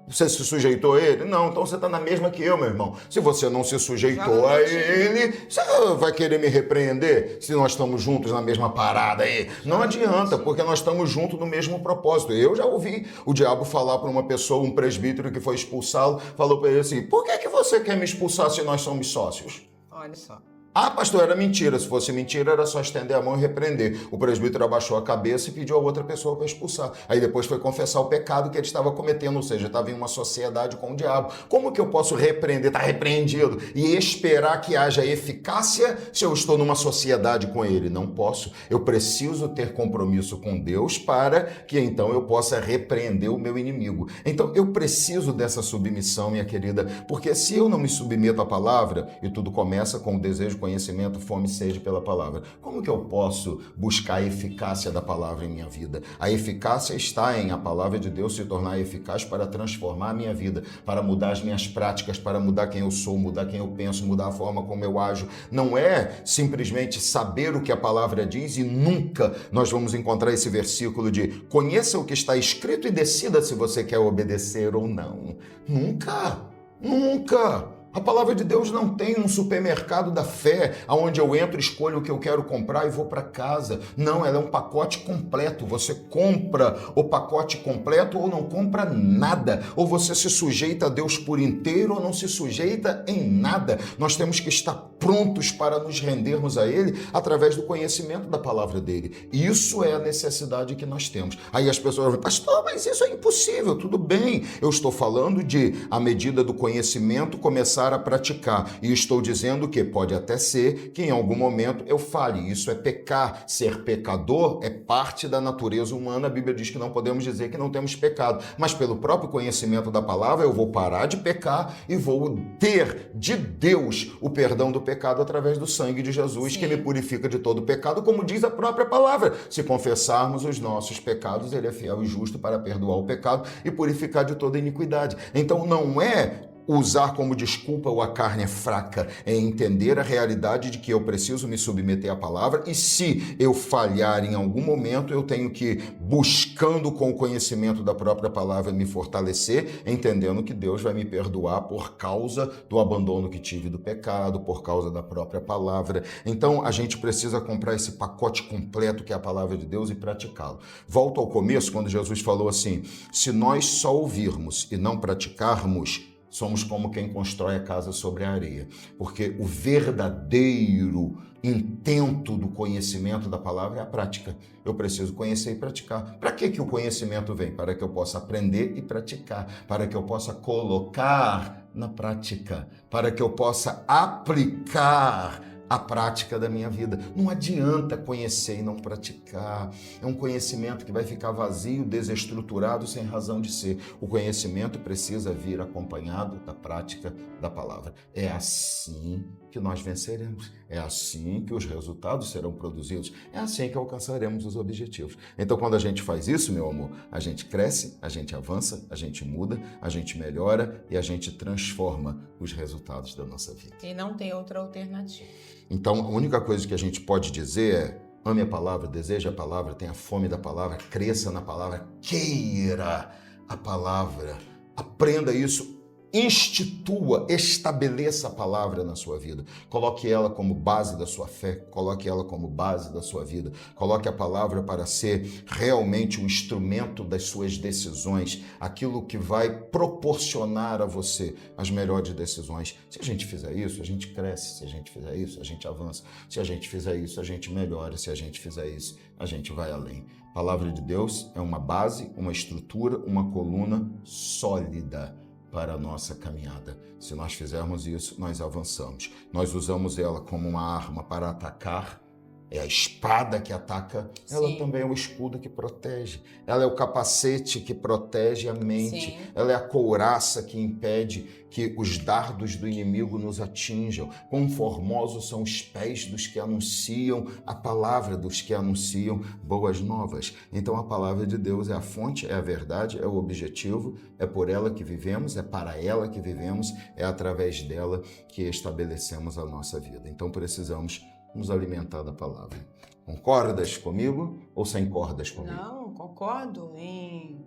S1: Você se sujeitou a ele? Não, então você está na mesma que eu, meu irmão. Se você não se sujeitou a ele, você vai querer me repreender se nós estamos juntos na mesma parada aí? Não adianta, porque nós estamos juntos no mesmo propósito. Eu já ouvi o diabo falar para uma pessoa, um presbítero que foi expulsá-lo, falou para ele assim, por que você quer me expulsar se nós somos sócios?
S2: Olha só.
S1: Ah, pastor, era mentira. Se fosse mentira, era só estender a mão e repreender. O presbítero abaixou a cabeça e pediu a outra pessoa para expulsar. Aí depois foi confessar o pecado que ele estava cometendo, ou seja, estava em uma sociedade com o diabo. Como que eu posso repreender, está repreendido, e esperar que haja eficácia se eu estou numa sociedade com ele? Não posso. Eu preciso ter compromisso com Deus para que então eu possa repreender o meu inimigo. Então eu preciso dessa submissão, minha querida, porque se eu não me submeto à palavra, e tudo começa com o desejo, conhecimento, fome e sede pela palavra. Como que eu posso buscar a eficácia da palavra em minha vida? A eficácia está em a palavra de Deus se tornar eficaz para transformar a minha vida, para mudar as minhas práticas, para mudar quem eu sou, mudar quem eu penso, mudar a forma como eu ajo. Não é simplesmente saber o que a palavra diz e nunca nós vamos encontrar esse versículo de conheça o que está escrito e decida se você quer obedecer ou não. Nunca, nunca. A palavra de Deus não tem um supermercado da fé, onde eu entro, escolho o que eu quero comprar e vou para casa. Não, ela é um pacote completo. Você compra o pacote completo ou não compra nada. Ou você se sujeita a Deus por inteiro ou não se sujeita em nada. Nós temos que estar prontos para nos rendermos a Ele através do conhecimento da palavra dEle. Isso é a necessidade que nós temos. Aí as pessoas vão, pastor, mas isso é impossível. Tudo bem, eu estou falando de, à medida do conhecimento, começar a praticar. E estou dizendo que pode até ser que em algum momento eu falhe. Isso é pecar. Ser pecador é parte da natureza humana. A Bíblia diz que não podemos dizer que não temos pecado. Mas pelo próprio conhecimento da palavra, eu vou parar de pecar e vou ter de Deus o perdão do pecado através do sangue de Jesus, Sim. que me purifica de todo pecado, como diz a própria palavra. Se confessarmos os nossos pecados, Ele é fiel e justo para perdoar o pecado e purificar de toda iniquidade. Então não é usar como desculpa ou a carne é fraca, é entender a realidade de que eu preciso me submeter à palavra e se eu falhar em algum momento, eu tenho que, buscando com o conhecimento da própria palavra, me fortalecer, entendendo que Deus vai me perdoar por causa do abandono que tive do pecado, por causa da própria palavra. Então, a gente precisa comprar esse pacote completo que é a palavra de Deus e praticá-lo. Volto ao começo, quando Jesus falou assim, se nós só ouvirmos e não praticarmos, somos como quem constrói a casa sobre a areia, porque o verdadeiro intento do conhecimento da palavra é a prática. Eu preciso conhecer e praticar. Para que o conhecimento vem? Para que eu possa aprender e praticar, para que eu possa colocar na prática, para que eu possa aplicar a prática da minha vida. Não adianta conhecer e não praticar. É um conhecimento que vai ficar vazio, desestruturado, sem razão de ser. O conhecimento precisa vir acompanhado da prática da palavra. É assim que nós venceremos. É assim que os resultados serão produzidos. É assim que alcançaremos os objetivos. Então, quando a gente faz isso, meu amor, a gente cresce, a gente avança, a gente muda, a gente melhora e a gente transforma os resultados da nossa vida.
S2: E não tem outra alternativa.
S1: Então, a única coisa que a gente pode dizer é ame a palavra, deseje a palavra, tenha fome da palavra, cresça na palavra, queira a palavra, aprenda isso, institua, estabeleça a palavra na sua vida. Coloque ela como base da sua fé, coloque ela como base da sua vida. Coloque a palavra para ser realmente um instrumento das suas decisões, aquilo que vai proporcionar a você as melhores decisões. Se a gente fizer isso, a gente cresce. Se a gente fizer isso, a gente avança. Se a gente fizer isso, a gente melhora. Se a gente fizer isso, a gente vai além. A palavra de Deus é uma base, uma estrutura, uma coluna sólida para a nossa caminhada. Se nós fizermos isso, nós avançamos. Nós usamos ela como uma arma para atacar. É a espada que ataca, ela Sim. também é o escudo que protege. Ela é o capacete que protege a mente. Sim. Ela é a couraça que impede que os dardos do inimigo nos atinjam. Quão formosos são os pés dos que anunciam a palavra, dos que anunciam boas novas. Então a palavra de Deus é a fonte, é a verdade, é o objetivo, é por ela que vivemos, é para ela que vivemos, é através dela que estabelecemos a nossa vida. Então precisamos nos alimentar da palavra. Concordas comigo ou sem cordas comigo?
S2: Não, concordo em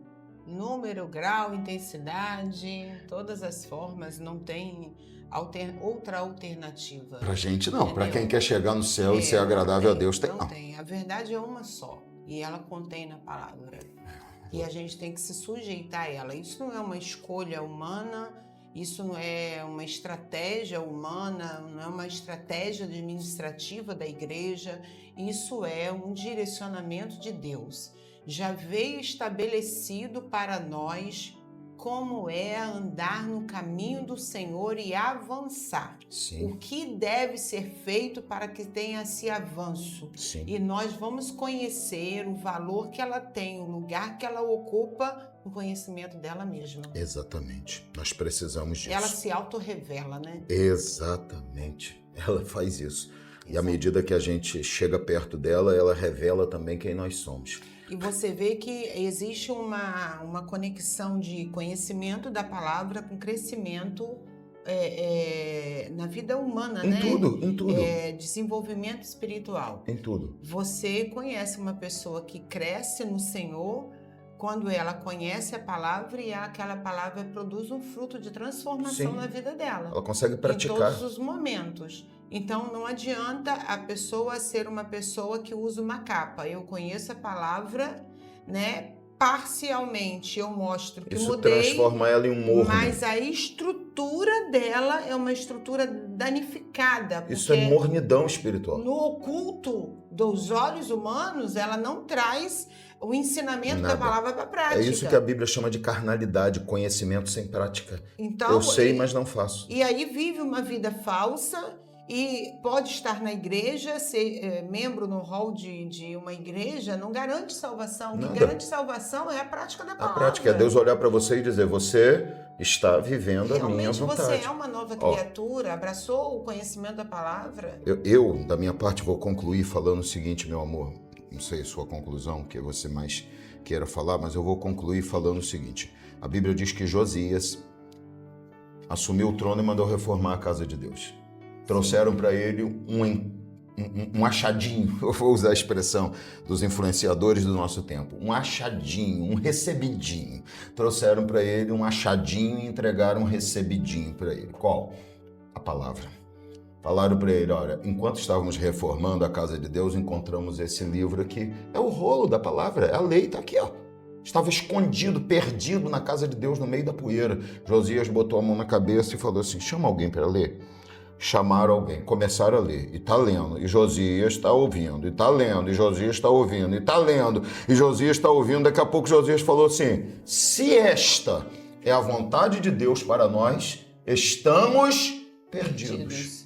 S2: número, grau, intensidade, todas as formas, não tem outra alternativa.
S1: Pra gente não, para
S2: Entendeu?
S1: quem quer chegar no céu e ser agradável a Deus, tem
S2: não.
S1: não.
S2: Tem. A verdade é uma só e ela contém na palavra. E a gente tem que se sujeitar a ela. Isso não é uma escolha humana, isso não é uma estratégia humana, não é uma estratégia administrativa da igreja, isso é um direcionamento de Deus. Já veio estabelecido para nós como é andar no caminho do Senhor e avançar.
S1: Sim.
S2: O que deve ser feito para que tenha esse avanço.
S1: Sim.
S2: E nós vamos conhecer o valor que ela tem, o lugar que ela ocupa no conhecimento dela mesma.
S1: Exatamente. Nós precisamos disso.
S2: Ela se autorrevela, né?
S1: Exatamente. Ela faz isso. E à medida que a gente chega perto dela, ela revela também quem nós somos.
S2: E você vê que existe uma conexão de conhecimento da palavra com crescimento na vida humana,
S1: Em
S2: né?
S1: tudo, em tudo.
S2: Desenvolvimento espiritual.
S1: Em tudo.
S2: Você conhece uma pessoa que cresce no Senhor quando ela conhece a palavra e aquela palavra produz um fruto de transformação
S1: Sim.
S2: na vida dela.
S1: Ela consegue
S2: Em
S1: praticar.
S2: todos os momentos. Então, não adianta a pessoa ser uma pessoa que usa uma capa. Eu conheço a palavra, né? Parcialmente, eu mostro que
S1: Isso
S2: mudei,
S1: transforma ela em um morno.
S2: mas a estrutura dela é uma estrutura danificada.
S1: Isso é
S2: porque
S1: mornidão espiritual.
S2: no oculto dos olhos humanos, ela não traz o ensinamento
S1: Nada.
S2: da palavra para a prática.
S1: É isso que a Bíblia chama de carnalidade, conhecimento sem prática.
S2: Então,
S1: Eu sei, mas não faço.
S2: E aí vive uma vida falsa e pode estar na igreja, ser membro no hall de uma igreja, não garante salvação. O
S1: Nada.
S2: que garante salvação é a prática da
S1: A
S2: palavra.
S1: prática é Deus olhar para você e dizer, você está vivendo a minha
S2: Realmente
S1: vontade.
S2: você é uma nova criatura, abraçou o conhecimento da palavra.
S1: Eu, da minha parte, vou concluir falando o seguinte, meu amor. Não sei a sua conclusão, que você mais queira falar, mas eu vou concluir falando o seguinte. A Bíblia diz que Josias assumiu o trono e mandou reformar a casa de Deus. Trouxeram para ele um achadinho, eu vou usar a expressão dos influenciadores do nosso tempo, um achadinho, um recebidinho. Trouxeram para ele um achadinho e entregaram um recebidinho para ele. Qual? A palavra. Falaram para ele, olha, enquanto estávamos reformando a casa de Deus, encontramos esse livro aqui. É o rolo da palavra, a lei está aqui, ó. Estava escondido, perdido na casa de Deus, no meio da poeira. Josias botou a mão na cabeça e falou assim, chama alguém para ler. Chamaram alguém, começaram a ler, e está lendo, e Josias está ouvindo, e está lendo, e Josias está ouvindo, e está lendo, e Josias está ouvindo. Daqui a pouco Josias falou assim, se esta é a vontade de Deus para nós, estamos perdidos.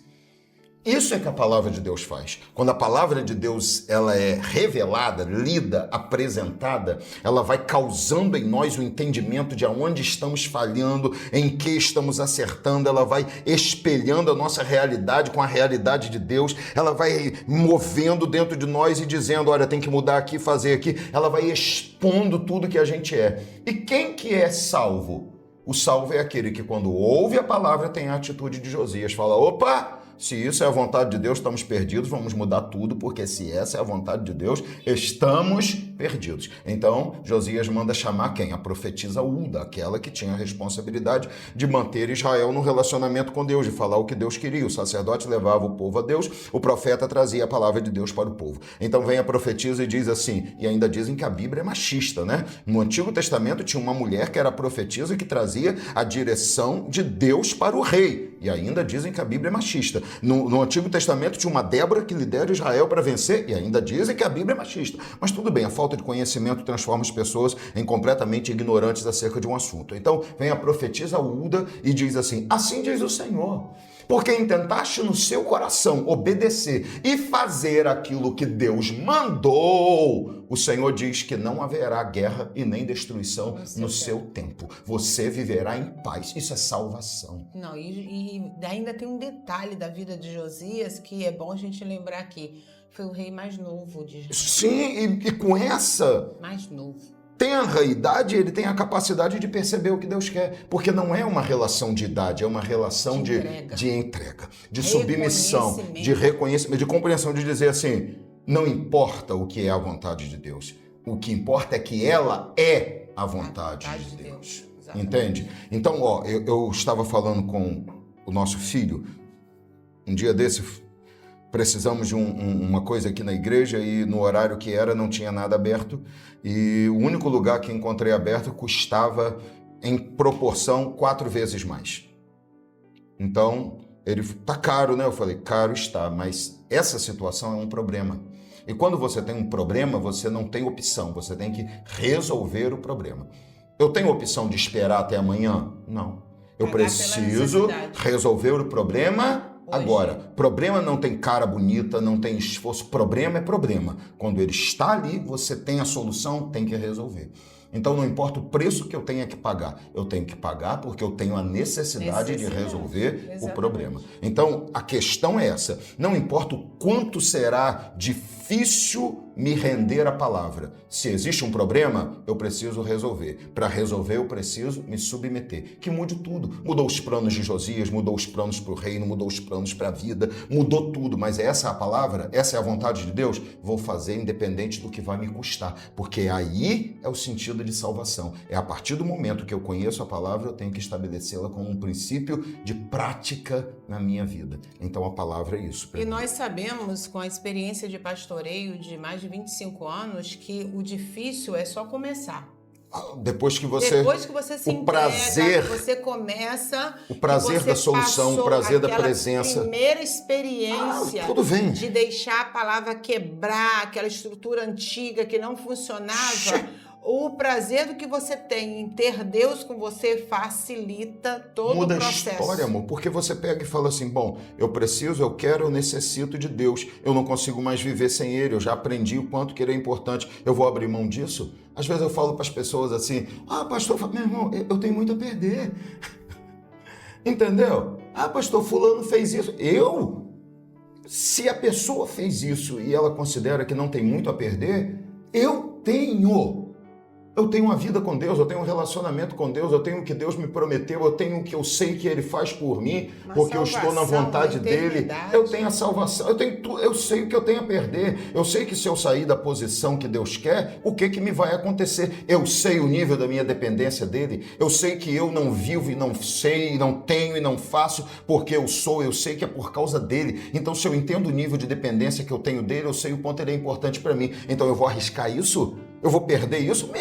S1: Isso é que a palavra de Deus faz. Quando a palavra de Deus ela é revelada, lida, apresentada, ela vai causando em nós o entendimento de aonde estamos falhando, em que estamos acertando, ela vai espelhando a nossa realidade com a realidade de Deus, ela vai movendo dentro de nós e dizendo, olha, tem que mudar aqui, fazer aqui, ela vai expondo tudo que a gente é. E quem que é salvo? O salvo é aquele que quando ouve a palavra tem a atitude de Josias, fala, opa! Se isso é a vontade de Deus, estamos perdidos, vamos mudar tudo, porque se essa é a vontade de Deus, estamos perdidos. Então, Josias manda chamar quem? A profetisa Hulda, aquela que tinha a responsabilidade de manter Israel no relacionamento com Deus, de falar o que Deus queria. O sacerdote levava o povo a Deus, o profeta trazia a palavra de Deus para o povo. Então vem a profetisa e diz assim, e ainda dizem que a Bíblia é machista, né? No Antigo Testamento tinha uma mulher que era profetisa que trazia a direção de Deus para o rei. E ainda dizem que a Bíblia é machista. No Antigo Testamento tinha uma Débora que lidera Israel para vencer e ainda dizem que a Bíblia é machista. Mas tudo bem, a falta de conhecimento transforma as pessoas em completamente ignorantes acerca de um assunto. Então vem a profetisa Hulda e diz assim, assim diz o Senhor, porque intentaste no seu coração obedecer e fazer aquilo que Deus mandou, o Senhor diz que não haverá guerra e nem destruição no seu tempo. Você viverá em paz. Isso é salvação.
S2: Não, e ainda tem um detalhe da vida de Josias que é bom a gente lembrar aqui. Foi o rei mais novo de Israel.
S1: Sim, e com essa
S2: Mais novo.
S1: tenra idade, ele tem a capacidade de perceber o que Deus quer. Porque não é uma relação de idade, é uma relação de entrega, de submissão, de reconhecimento, de compreensão, de dizer assim, não importa o que é a vontade de Deus. O que importa é que ela é a vontade de Deus. Entende? Então, eu estava falando com o nosso filho, um dia desse, precisamos de uma coisa aqui na igreja e no horário que era não tinha nada aberto e o único lugar que encontrei aberto custava em proporção 4 vezes mais. Então, ele, tá caro, né? Eu falei, caro está, mas essa situação é um problema. E quando você tem um problema, você não tem opção, você tem que resolver o problema. Eu tenho opção de esperar até amanhã? Não. Eu preciso resolver o problema agora. Problema não tem cara bonita, não tem esforço. Problema é problema. Quando ele está ali, você tem a solução, tem que resolver. Então não importa o preço que eu tenha que pagar, eu tenho que pagar porque eu tenho a necessidade de resolver o problema. Então a questão é essa, não importa o quanto será difícil me render a palavra. Se existe um problema, eu preciso resolver. Para resolver, eu preciso me submeter. Que mude tudo. Mudou os planos de Josias, mudou os planos para o reino, mudou os planos para a vida, mudou tudo. Mas essa é a palavra, essa é a vontade de Deus. Vou fazer independente do que vai me custar. Porque aí é o sentido de salvação. É a partir do momento que eu conheço a palavra, eu tenho que estabelecê-la como um princípio de prática na minha vida. Então a palavra é isso.
S2: E nós sabemos, com a experiência de pastoreio de mais de 25 anos, que o difícil é só começar.
S1: Depois que você
S2: se
S1: o prazer,
S2: você começa,
S1: o prazer da solução, o prazer da presença,
S2: primeira experiência
S1: tudo vem.
S2: De deixar a palavra quebrar aquela estrutura antiga que não funcionava. O prazer do que você tem em ter Deus com você facilita todo o processo.
S1: Muda a história, amor, porque você pega e fala assim, bom, eu preciso, eu quero, eu necessito de Deus, eu não consigo mais viver sem Ele, eu já aprendi o quanto que Ele é importante, eu vou abrir mão disso? Às vezes eu falo para as pessoas assim, pastor, meu irmão, eu tenho muito a perder. Entendeu? Pastor, fulano fez isso. Se a pessoa fez isso e ela considera que não tem muito a perder, eu tenho uma vida com Deus, eu tenho um relacionamento com Deus, eu tenho o que Deus me prometeu, eu tenho o que eu sei que Ele faz por mim, porque eu estou na vontade dEle, eu tenho a salvação, eu sei o que eu tenho a perder, eu sei que se eu sair da posição que Deus quer, o que me vai acontecer? Eu sei o nível da minha dependência dEle, eu sei que eu não vivo e não sei, e não tenho e não faço porque eu sei que é por causa dEle. Então se eu entendo o nível de dependência que eu tenho dEle, eu sei o quanto Ele é importante para mim. Então eu vou arriscar isso? Eu vou perder isso?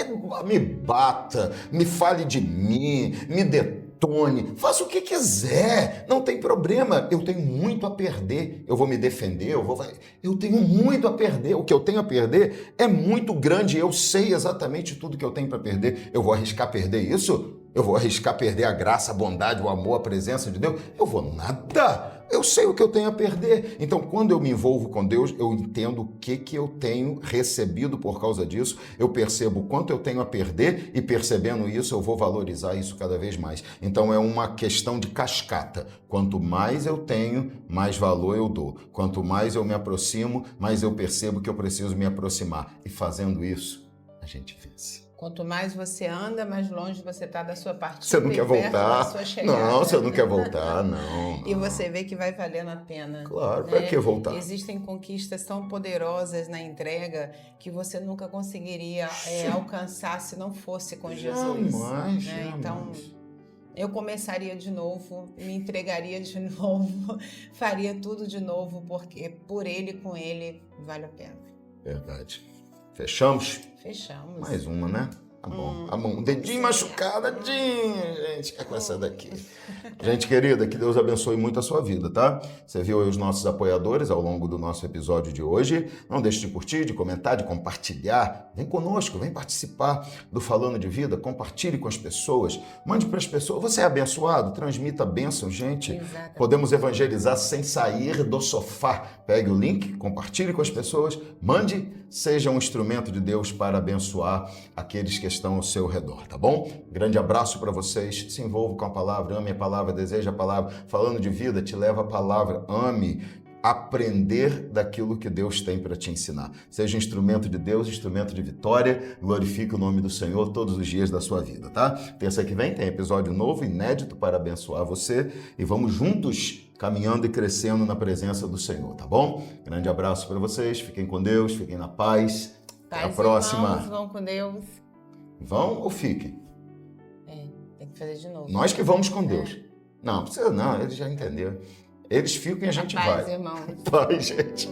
S1: Me bata, me fale de mim, me detone, faça o que quiser, não tem problema. Eu tenho muito a perder, eu vou me defender, eu tenho muito a perder. O que eu tenho a perder é muito grande, eu sei exatamente tudo que eu tenho para perder. Eu vou arriscar perder isso? Eu vou arriscar perder a graça, a bondade, o amor, a presença de Deus? Eu vou nada. Eu sei o que eu tenho a perder. Então, quando eu me envolvo com Deus, eu entendo o que eu tenho recebido por causa disso. Eu percebo o quanto eu tenho a perder e, percebendo isso, eu vou valorizar isso cada vez mais. Então, é uma questão de cascata. Quanto mais eu tenho, mais valor eu dou. Quanto mais eu me aproximo, mais eu percebo que eu preciso me aproximar. E fazendo isso, a gente vence.
S2: Quanto mais você anda, mais longe você está da sua partida.
S1: Você não quer voltar. Não, você não quer voltar, não.
S2: E você vê que vai valendo a pena.
S1: Claro, para que voltar?
S2: Existem conquistas tão poderosas na entrega que você nunca conseguiria alcançar se não fosse com Jesus.
S1: Jamais.
S2: Então, eu começaria de novo, me entregaria de novo, faria tudo de novo, porque por Ele, com Ele, vale a pena.
S1: Verdade. Fechamos?
S2: Fechamos.
S1: Mais uma, né? Tá bom. A mão, um dedinho machucadinho, gente. É com essa daqui. Gente querida, que Deus abençoe muito a sua vida, tá? Você viu aí os nossos apoiadores ao longo do nosso episódio de hoje. Não deixe de curtir, de comentar, de compartilhar. Vem conosco, vem participar do Falando de Vida. Compartilhe com as pessoas. Mande para as pessoas. Você é abençoado? Transmita a bênção, gente.
S2: Exatamente.
S1: Podemos evangelizar sem sair do sofá. Pegue o link, compartilhe com as pessoas. Mande, seja um instrumento de Deus para abençoar aqueles que estão ao seu redor, tá bom? Grande abraço para vocês. Se envolva com a palavra, ame a palavra, deseje a palavra. Falando de vida, te leva a palavra. Ame aprender daquilo que Deus tem para te ensinar. Seja instrumento de Deus, instrumento de vitória. Glorifique o nome do Senhor todos os dias da sua vida, tá? Terça que vem tem episódio novo, inédito, para abençoar você. E vamos juntos caminhando e crescendo na presença do Senhor, tá bom? Grande abraço para vocês. Fiquem com Deus, fiquem na paz.
S2: Tá,
S1: a próxima.
S2: Irmãos, vão com Deus.
S1: Vão ou fiquem?
S2: Tem que fazer de novo.
S1: Nós que vamos com Deus. Não precisa não, eles já entenderam. Eles ficam e a gente
S2: Paz,
S1: vai.
S2: irmão.
S1: Vai, gente.